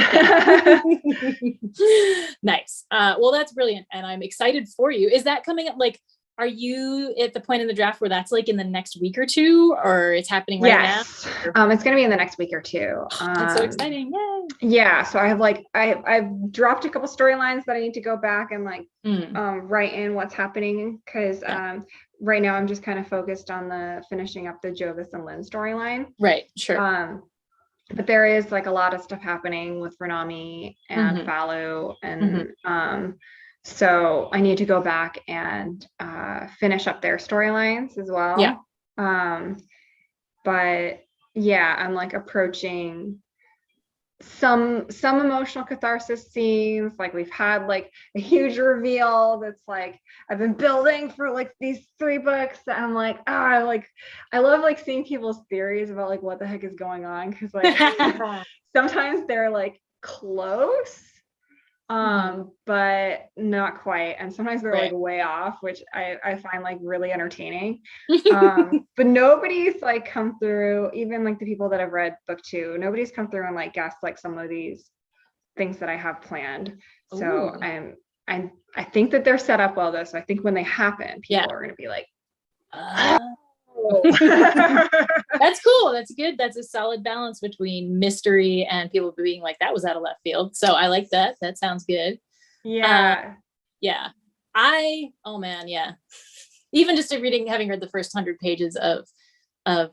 Nice. Well, that's brilliant, and I'm excited for you. Is that coming up? Like, are you at the point in the draft where that's like in the next week or two, or it's happening right now? It's going to be in the next week or two. That's so exciting. Yay. Yeah. So I have like, I've dropped a couple storylines that I need to go back and like write in what's happening. Cause right now I'm just kind of focused on finishing up the Jovis and Lynn storyline. Right. Sure. But there is like a lot of stuff happening with Renami and Falu, and so I need to go back and finish up their storylines as well. Yeah. But yeah, I'm like approaching some emotional catharsis scenes. Like we've had like a huge reveal that's like I've been building for like these 3 books that I'm like, I love like seeing people's theories about like what the heck is going on, because like sometimes they're like close, but not quite, and sometimes they're like way off, which I find like really entertaining. But nobody's like come through, even like the people that have read book 2, nobody's come through and like guessed like some of these things that I have planned. So I think that they're set up well though, so I think when they happen, people are going to be like, that's cool. That's good. That's a solid balance between mystery and people being like, that was out of left field. So I like that. That sounds good. Yeah. Oh man. Yeah. Even just having read the first 100 pages of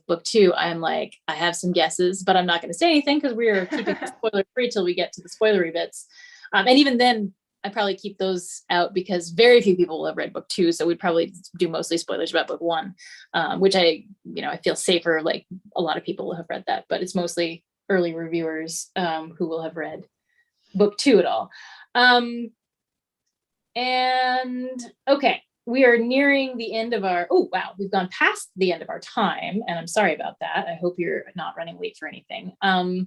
book 2, I'm like, I have some guesses, but I'm not going to say anything because we're keeping it spoiler free till we get to the spoilery bits. And even then, I probably keep those out because very few people will have read book 2. So we'd probably do mostly spoilers about book 1, which I feel safer. Like a lot of people will have read that, but it's mostly early reviewers who will have read book 2 at all. And okay, we are nearing the end of we've gone past the end of our time, and I'm sorry about that. I hope you're not running late for anything. I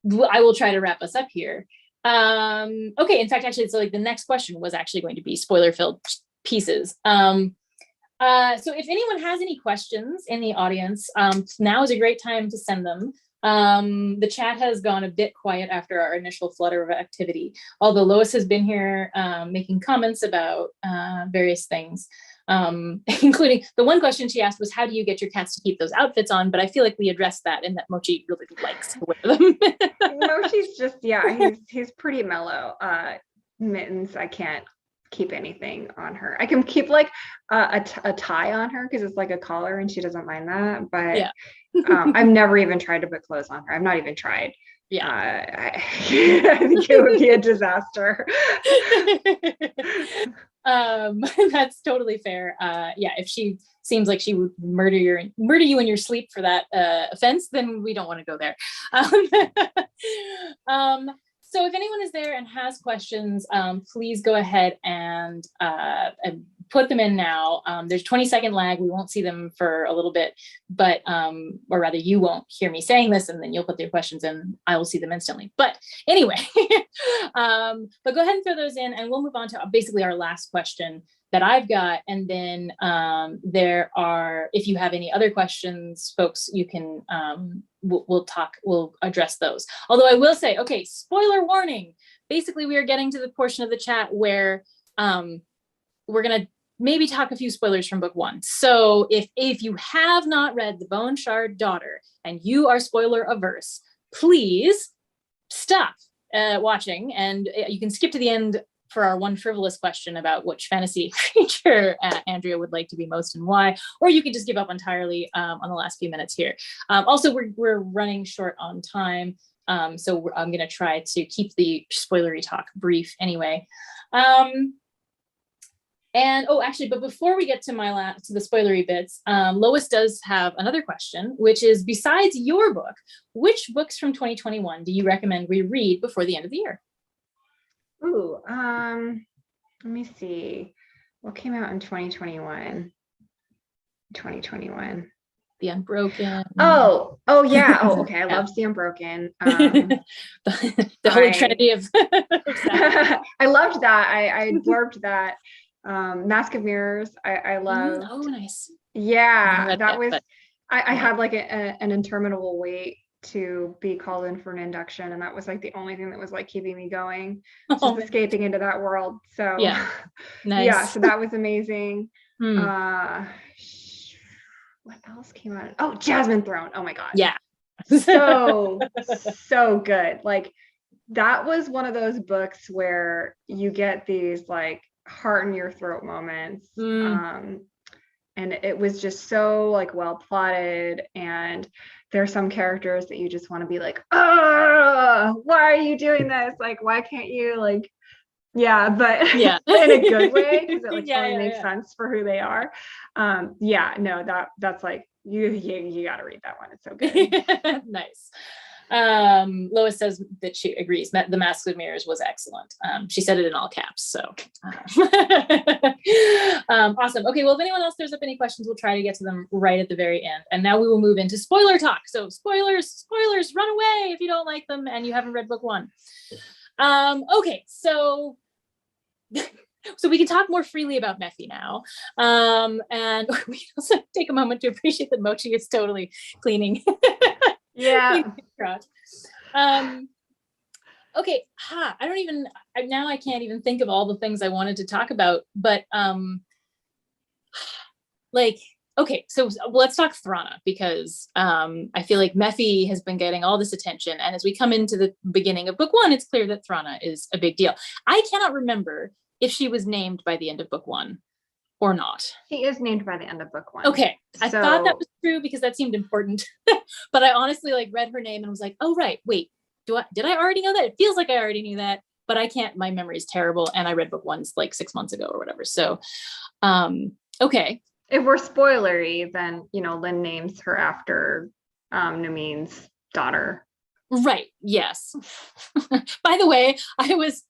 will try to wrap us up here. Okay, in fact, actually, so like the next question was actually going to be spoiler-filled pieces. So if anyone has any questions in the audience, now is a great time to send them. The chat has gone a bit quiet after our initial flutter of activity, although Lois has been here making comments about various things, including the one question she asked was, how do you get your cats to keep those outfits on? But I feel like we addressed that in that Mochi really likes to wear them. Mochi's just, he's pretty mellow. Mittens, I can't keep anything on her. I can keep like a tie on her because it's like a collar and she doesn't mind that, but I've never even tried to put clothes on her. I've not even tried. I think it would be a disaster. That's totally fair. If she seems like she would murder you in your sleep for that offense, then we don't want to go there. So if anyone is there and has questions, please go ahead and put them in now. There's 20-second lag. We won't see them for a little bit, but, or rather you won't hear me saying this and then you'll put your questions in. I will see them instantly. But anyway, but go ahead and throw those in and we'll move on to basically our last question that I've got. And then if you have any other questions, folks, you can, we'll address those. Although I will say, okay, spoiler warning. Basically, we are getting to the portion of the chat where we're going to maybe talk a few spoilers from book 1. So if you have not read The Bone Shard Daughter and you are spoiler averse, please stop watching and you can skip to the end for our one frivolous question about which fantasy creature Andrea would like to be most and why, or you could just give up entirely on the last few minutes here. Also, we're running short on time, so I'm going to try to keep the spoilery talk brief anyway. But before we get to to the spoilery bits, Lois does have another question, which is, besides your book, which books from 2021 do you recommend we read before the end of the year? Ooh, let me see. What came out in 2021? The Unbroken. Oh yeah. Oh, okay. I love The Unbroken. The Holy Trinity of I loved that. I blurbed that. Mask of Mirrors. I loved. Oh, nice. Yeah, that was. I had like an interminable wait to be called in for an induction, and that was like the only thing that was like keeping me going, just escaping into that world. So nice. Yeah, so that was amazing. What else came out? Oh, Jasmine Throne. Oh my god. Yeah. So good. Like that was one of those books where you get these like heart in your throat moments. And it was just so like well plotted, and there's some characters that you just want to be like, oh, why are you doing this? Like, why can't you like, but in a good way, because it like totally makes sense for who they are. That's like you got to read that one. It's so good. Nice. Lois says that she agrees. The Masks and Mirrors was excellent. She said it in all caps. So awesome. Okay, well, if anyone else throws up any questions, we'll try to get to them right at the very end. And now we will move into spoiler talk. So spoilers, run away if you don't like them and you haven't read book one. Okay, so we can talk more freely about MEPHI now. And we can also take a moment to appreciate that Mochi is totally cleaning. Yeah. Okay. Now I can't even think of all the things I wanted to talk about, but okay, so let's talk Thrana, because I feel like MEPHI has been getting all this attention. And as we come into the beginning of book one, it's clear that Thrana is a big deal. I cannot remember if she was named by the end of book one or not. She is named by the end of book one. Okay. I thought that was true because that seemed important, but I honestly read her name and was like, oh, right. Wait, did I already know that? It feels like I already knew that, but I can't, my memory is terrible. And I read book one like 6 months ago or whatever. So, okay. If we're spoilery, then, Lynn names her after Nameen's daughter. Right. Yes. By the way, I was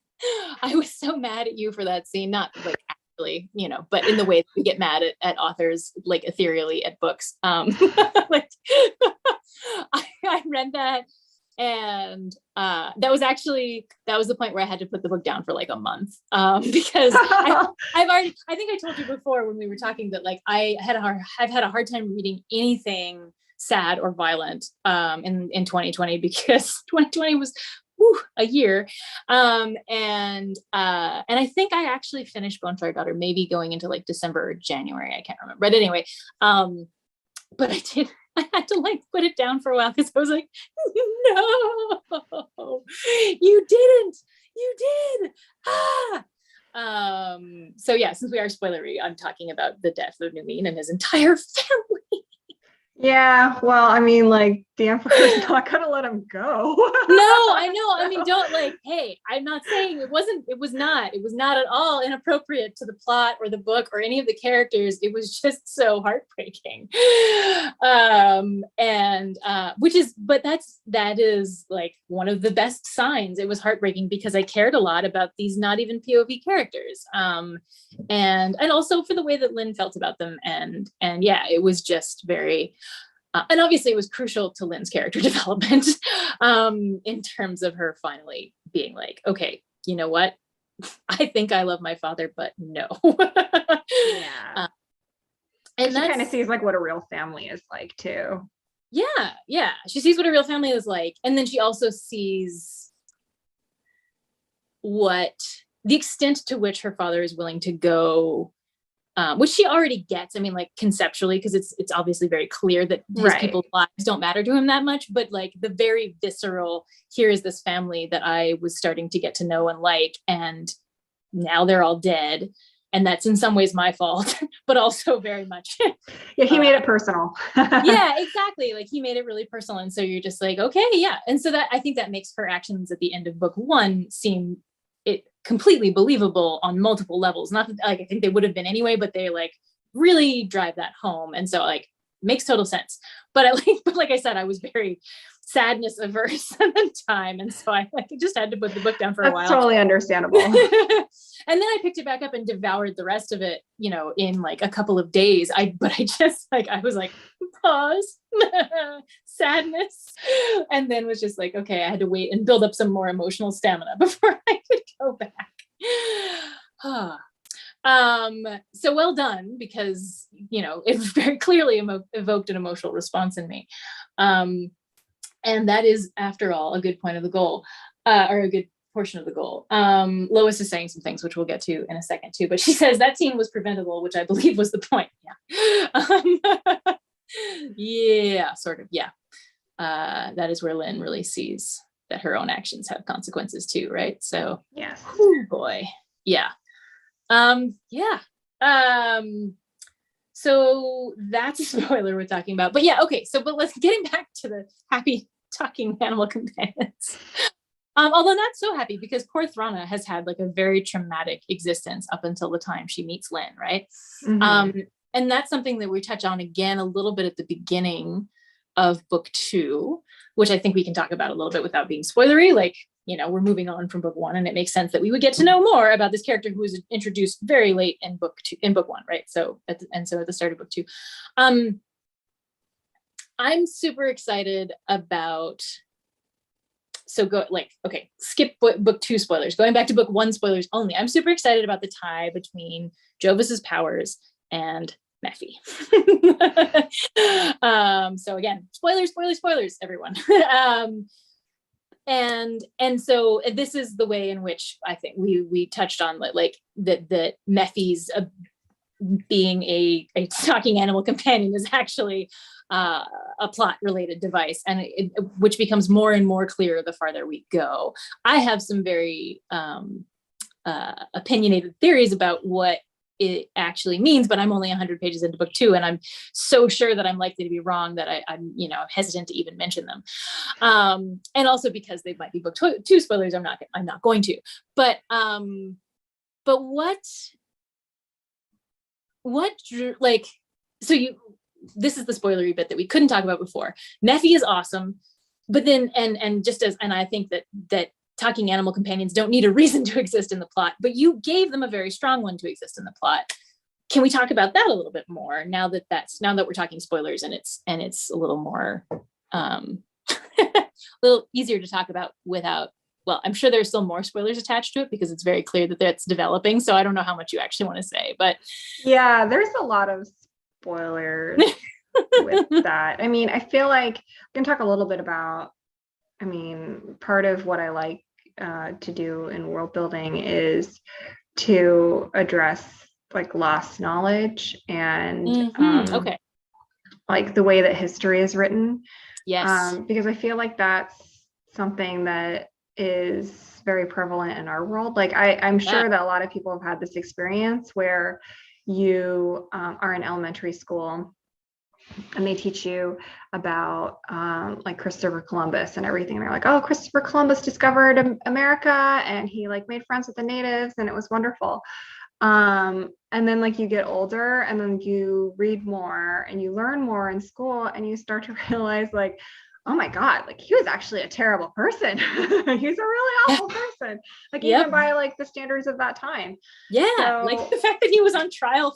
so mad at you for that scene. Not like actually, but in the way that we get mad at authors, like ethereally at books. I read that, and that was the point where I had to put the book down for like a month, because I think I told you before when we were talking that like I've had a hard time reading anything sad or violent in 2020, because 2020 was a year. And I think I actually finished Bonefire Daughter maybe going into like December or January. I can't remember. But anyway, but I had to like put it down for a while because I was like, no, you didn't. You did. So yeah, since we are spoilery, I'm talking about the death of Nameen and his entire family. Yeah, well, I mean, like, the Emperor's not gonna let him go. No, I know. I mean, don't hey, I'm not saying it was not at all inappropriate to the plot or the book or any of the characters. It was just so heartbreaking. That is like one of the best signs. It was heartbreaking because I cared a lot about these not even POV characters. And also for the way that Lynn felt about them. And yeah, it was just very, and obviously it was crucial to Lynn's character development, in terms of her finally being like, okay, you know what? I think I love my father, but no. Yeah. And she kind of sees like what a real family is like too. Yeah. Yeah. She sees what a real family is like. And then she also sees what the extent to which her father is willing to go, which she already gets. I mean, like conceptually, because it's obviously very clear that his people's lives don't matter to him that much, but like the very visceral, here is this family that I was starting to get to know and like, and now they're all dead. And that's in some ways my fault, but also very much. Yeah, he made it personal. Yeah, exactly. Like he made it really personal. And so you're just like, okay, yeah. And so that, I think that makes her actions at the end of book one seem it completely believable on multiple levels. Not that, like, I think they would have been anyway, but they like really drive that home. And so like makes total sense. But like I said, I was very sadness averse at the time. And so I just had to put the book down for a while. Totally understandable. And then I picked it back up and devoured the rest of it, in like a couple of days. I was like, pause, sadness. And then was just like, okay, I had to wait and build up some more emotional stamina before I could go back. So well done, because, it very clearly evoked an emotional response in me. And that is, after all, a good point of the goal, or a good portion of the goal. Lois is saying some things, which we'll get to in a second too, but she says that scene was preventable, which I believe was the point. Yeah. Yeah, sort of. Yeah. That is where Lynn really sees that her own actions have consequences too, right? So, yes. Oh boy. Yeah. Yeah. So that's a spoiler we're talking about, but yeah. Okay. So, but let's getting back to the happy talking animal companions. Although not so happy, because poor Thrana has had like a very traumatic existence up until the time she meets Lynn, right? Mm-hmm. And that's something that we touch on again a little bit at the beginning of book two, which I think we can talk about a little bit without being spoilery. Like, you know, we're moving on from book one, and it makes sense that we would get to know more about this character who was introduced very late in book one, right? So at the start of book two. I'm super excited about, so go like, okay, skip book two spoilers, going back to book one spoilers only. I'm super excited about the tie between Jovis's powers and MEPHI. So again, spoilers, everyone. And so this is the way in which I think we touched on, like that MEPHI's being a talking animal companion is actually a plot related device, and which becomes more and more clear the farther we go. I have some very opinionated theories about what it actually means, but I'm only 100 pages into book two, and I'm so sure that I'm likely to be wrong that I'm hesitant to even mention them. And also because they might be book two spoilers, I'm not going to. But what like, so this is the spoilery bit that we couldn't talk about before. MEPHI is awesome, but then and I think that talking animal companions don't need a reason to exist in the plot, but you gave them a very strong one to exist in the plot. Can we talk about that a little bit more now that we're talking spoilers, and it's a little more a little easier to talk about without, well, I'm sure there's still more spoilers attached to it because it's very clear that that's developing. So I don't know how much you actually want to say, but yeah, there's a lot of spoilers with that. I mean, I feel like I can talk a little bit about, I mean, part of what I like to do in world building is to address like lost knowledge and okay, like the way that history is written. Yes. Because I feel like that's something that is very prevalent in our world. Like I'm sure that a lot of people have had this experience where you are in elementary school and they teach you about like Christopher Columbus and everything. They're like, oh, Christopher Columbus discovered America and he like made friends with the natives and it was wonderful. And then like you get older and then you read more and you learn more in school and you start to realize like, oh my God, like he was actually a terrible person. He's a really awful person. Like even by like the standards of that time. Yeah. So, like the fact that he was on trial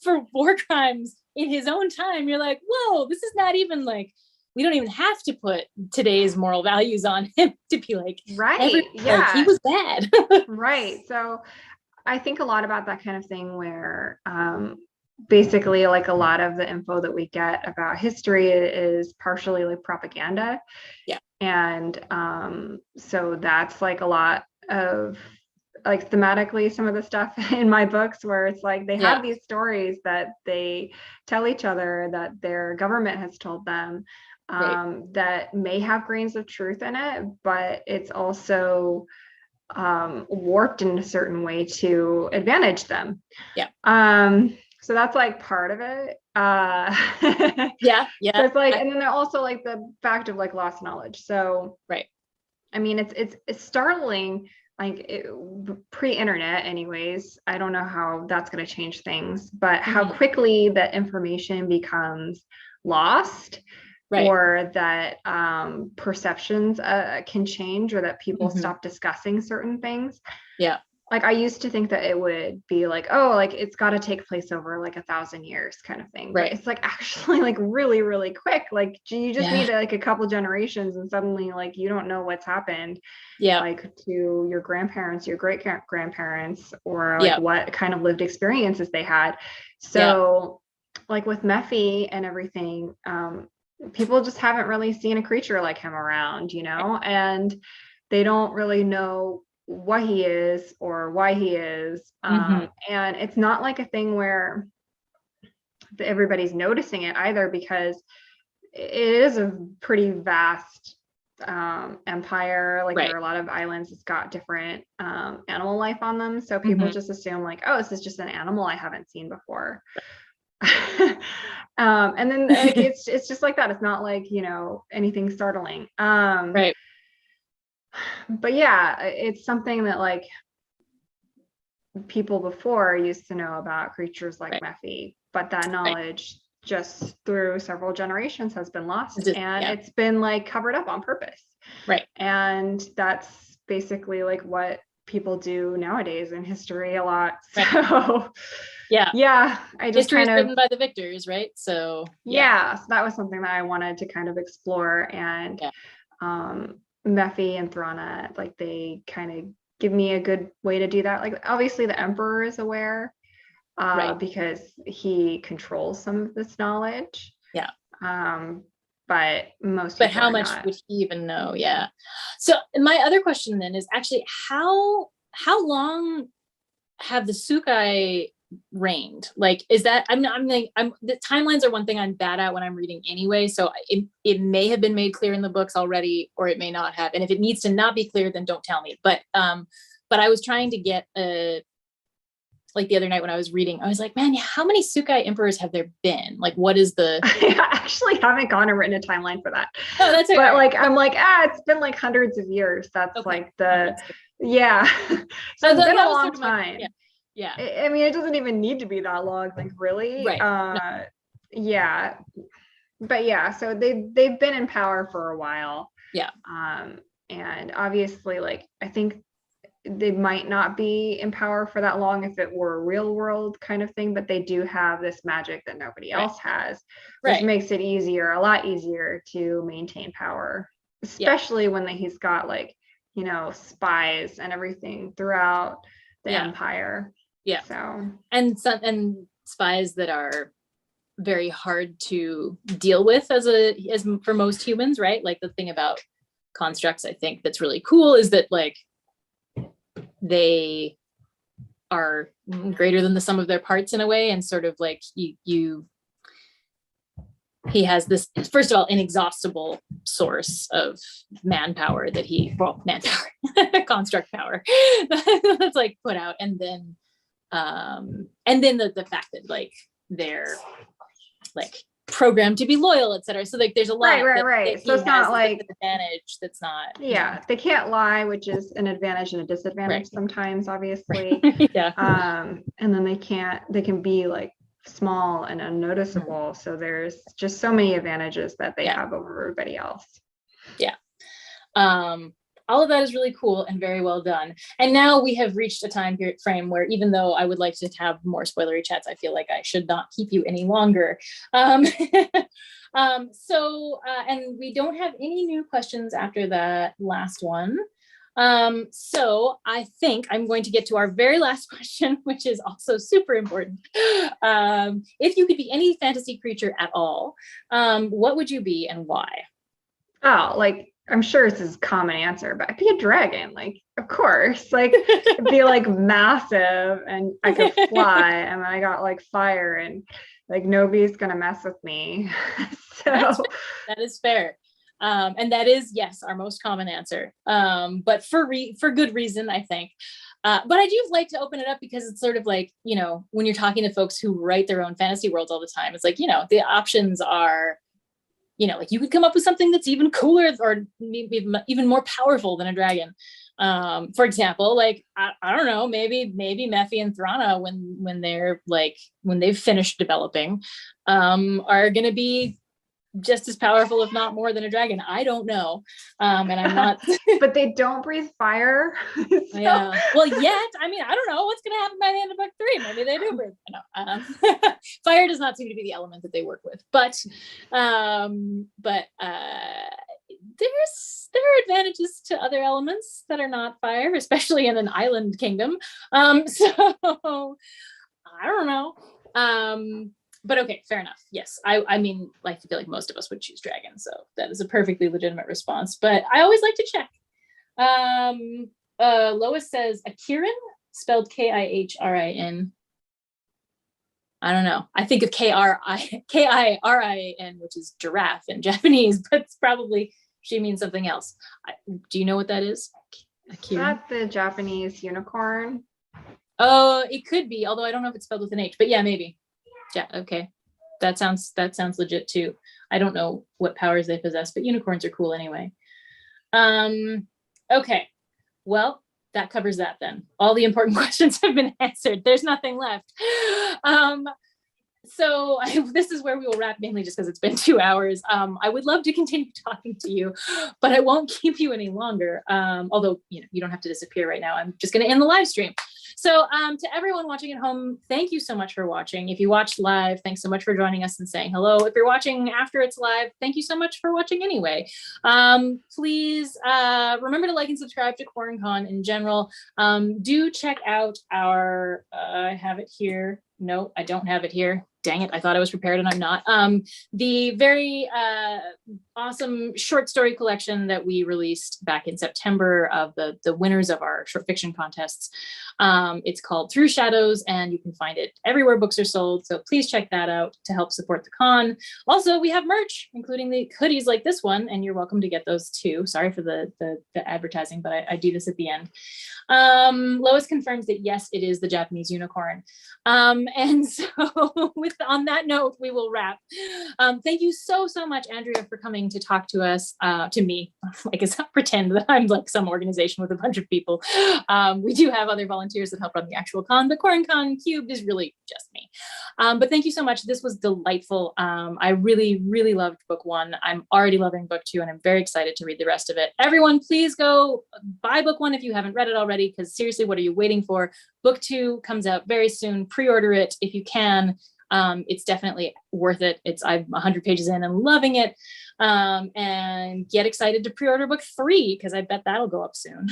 for war crimes in his own time, you're like, whoa, this is not even like, we don't even have to put today's moral values on him to be like, right. Yeah. Like, he was bad. Right. So I think a lot about that kind of thing where basically like a lot of the info that we get about history is partially like propaganda. Yeah. And so that's like a lot of like thematically some of the stuff in my books where it's like they have these stories that they tell each other that their government has told them that may have grains of truth in it, but it's also warped in a certain way to advantage them. Yeah. So that's like part of it. Yeah. So it's like, and then they're also like the fact of like lost knowledge. So right. I mean, it's startling, like pre-internet anyways. I don't know how that's going to change things, but how quickly that information becomes lost. Right. Or that perceptions can change, or that people stop discussing certain things. Yeah. Like I used to think that it would be like, oh, like it's got to take place over like 1,000 years kind of thing. Right. But it's like actually like really, really quick. Like you just need like a couple generations and suddenly like you don't know what's happened. Yeah. Like to your grandparents, your great grandparents, or like what kind of lived experiences they had. So like with MEPHI and everything, people just haven't really seen a creature like him around, you know, and they don't really know what he is or why he is. And it's not like a thing where everybody's noticing it either, because it is a pretty vast empire. Like there are a lot of islands that's got different animal life on them. So people just assume like, oh, this is just an animal I haven't seen before. And then like, it's just like that. It's not like, you know, anything startling. Right. But yeah, it's something that like people before used to know about creatures like MEPHI, but that knowledge just through several generations has been lost, Just, and yeah. it's been like covered up on purpose. Right. And that's basically like what people do nowadays in history a lot. Right. So yeah, I just history is kind of written by the victors, right? So so that was something that I wanted to kind of explore. And MEPHI and Thrana, like they kind of give me a good way to do that. Like obviously the emperor is aware, right. because he controls some of this knowledge. Yeah. But most But people how are much not. would he even know? Yeah. So my other question then is actually how long have the Sukai reigned? Like, is that I'm the timelines are one thing I'm bad at when I'm reading anyway. So it may have been made clear in the books already, or it may not have. And if it needs to not be clear, then don't tell me. But I was trying to get like the other night when I was reading, I was like, man, how many Sukai emperors have there been? Like, what is the? I actually haven't gone and written a timeline for that. Oh, that's okay. But like, I'm like, it's been like hundreds of years. That's okay. like the, yeah. So it's been a long time. Yeah. I mean, it doesn't even need to be that long, like really. Right. Yeah. But yeah, so they've been in power for a while. Yeah. And obviously, like, I think they might not be in power for that long if it were a real world kind of thing, but they do have this magic that nobody else has, which makes it a lot easier to maintain power, especially when he's got like, spies and everything throughout the empire. Yeah. So and spies that are very hard to deal with as for most humans, right? Like the thing about constructs, I think that's really cool is that like they are greater than the sum of their parts in a way, and sort of like he has this, first of all, inexhaustible source of manpower that construct power that's like put out, and then the fact that like they're like programmed to be loyal, etc. So like there's a lot right. So it's not like an advantage that's not they can't lie, which is an advantage and a disadvantage sometimes, obviously. And then they can be like small and unnoticeable. So there's just so many advantages that they have over everybody else. All of that is really cool and very well done. And now we have reached a time frame where, even though I would like to have more spoilery chats, I feel like I should not keep you any longer. And we don't have any new questions after that last one. So I think I'm going to get to our very last question, which is also super important. If you could be any fantasy creature at all, what would you be and why? Oh, like, I'm sure this is a common answer, but I'd be a dragon, like, of course, like, it'd be like massive and I could fly and I got like fire and like nobody's gonna mess with me. So that is fair. And that is, yes, our most common answer, but for good reason, I think. But I do like to open it up because it's sort of like, when you're talking to folks who write their own fantasy worlds all the time, it's like, the options are, like you could come up with something that's even cooler or maybe even more powerful than a dragon. For example, like, I don't know, maybe MEPHI and Thrana, when they've finished developing, are going to be just as powerful, if not more, than a dragon. I don't know. And I'm not. But they don't breathe fire. So. Yeah. Well, yet, I mean, I don't know what's going to happen by the end of book 3. Maybe they do breathe. No. Fire does not seem to be the element that they work with. But there are advantages to other elements that are not fire, especially in an island kingdom. So I don't know. But okay, fair enough. Yes, I mean, I feel like most of us would choose dragon, so that is a perfectly legitimate response. But I always like to check. Lois says Akirin, spelled K-I-H-R-I-N. I don't know. I think of K-I-R-I-N, which is giraffe in Japanese, but it's probably she means something else. Do you know what that is? Akirin? Is that the Japanese unicorn? Oh, it could be, although I don't know if it's spelled with an H, but yeah, maybe. Yeah, okay. That sounds legit too. I don't know what powers they possess, but unicorns are cool anyway. Okay. Well, that covers that then. All the important questions have been answered. There's nothing left. This is where we will wrap, mainly just because it's been 2 hours. I would love to continue talking to you, but I won't keep you any longer. Although, you don't have to disappear right now. I'm just going to end the live stream. So to everyone watching at home, thank you so much for watching. If you watched live, thanks so much for joining us and saying hello. If you're watching after it's live, thank you so much for watching anyway. Please remember to like and subscribe to QuaranCon in general. Do check out our, I have it here. No, I don't have it here. Dang it, I thought I was prepared and I'm not. The very awesome short story collection that we released back in September of the winners of our short fiction contests. It's called Through Shadows, and you can find it everywhere books are sold. So please check that out to help support the con. Also, we have merch, including the hoodies like this one, and you're welcome to get those too. Sorry for the advertising, but I do this at the end. Lois confirms that yes, it is the Japanese unicorn. And so on that note, we will wrap. Thank you so much, Andrea, for coming to talk to us, to me. I guess I'll pretend that I'm like some organization with a bunch of people. We do have other volunteers that help run the actual con, but QuaranCon Cubed is really just me. But thank you so much. This was delightful. I really loved book 1. I'm already loving book 2, and I'm very excited to read the rest of it. Everyone, please go buy book 1 if you haven't read it already, because seriously, what are you waiting for? Book 2 comes out very soon. Pre-order it if you can. It's definitely worth it. I'm 100 pages in and loving it. And get excited to pre-order book 3, because I bet that'll go up soon.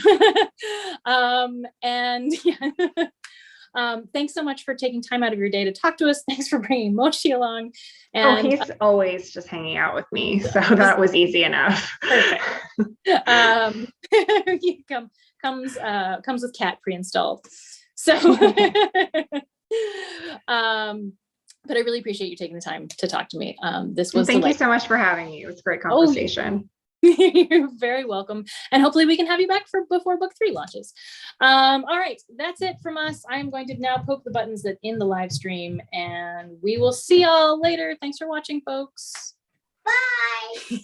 Thanks so much for taking time out of your day to talk to us. Thanks for bringing Mochi along. And he's always just hanging out with me, so that was easy enough. Perfect. He comes with cat pre-installed. So but I really appreciate you taking the time to talk to me. This was Thank you so much for having me. It was a great conversation. You're very welcome. And hopefully we can have you back before book 3 launches. All right, that's it from us. I'm going to now poke the buttons that in the live stream, and we will see y'all later. Thanks for watching, folks. Bye.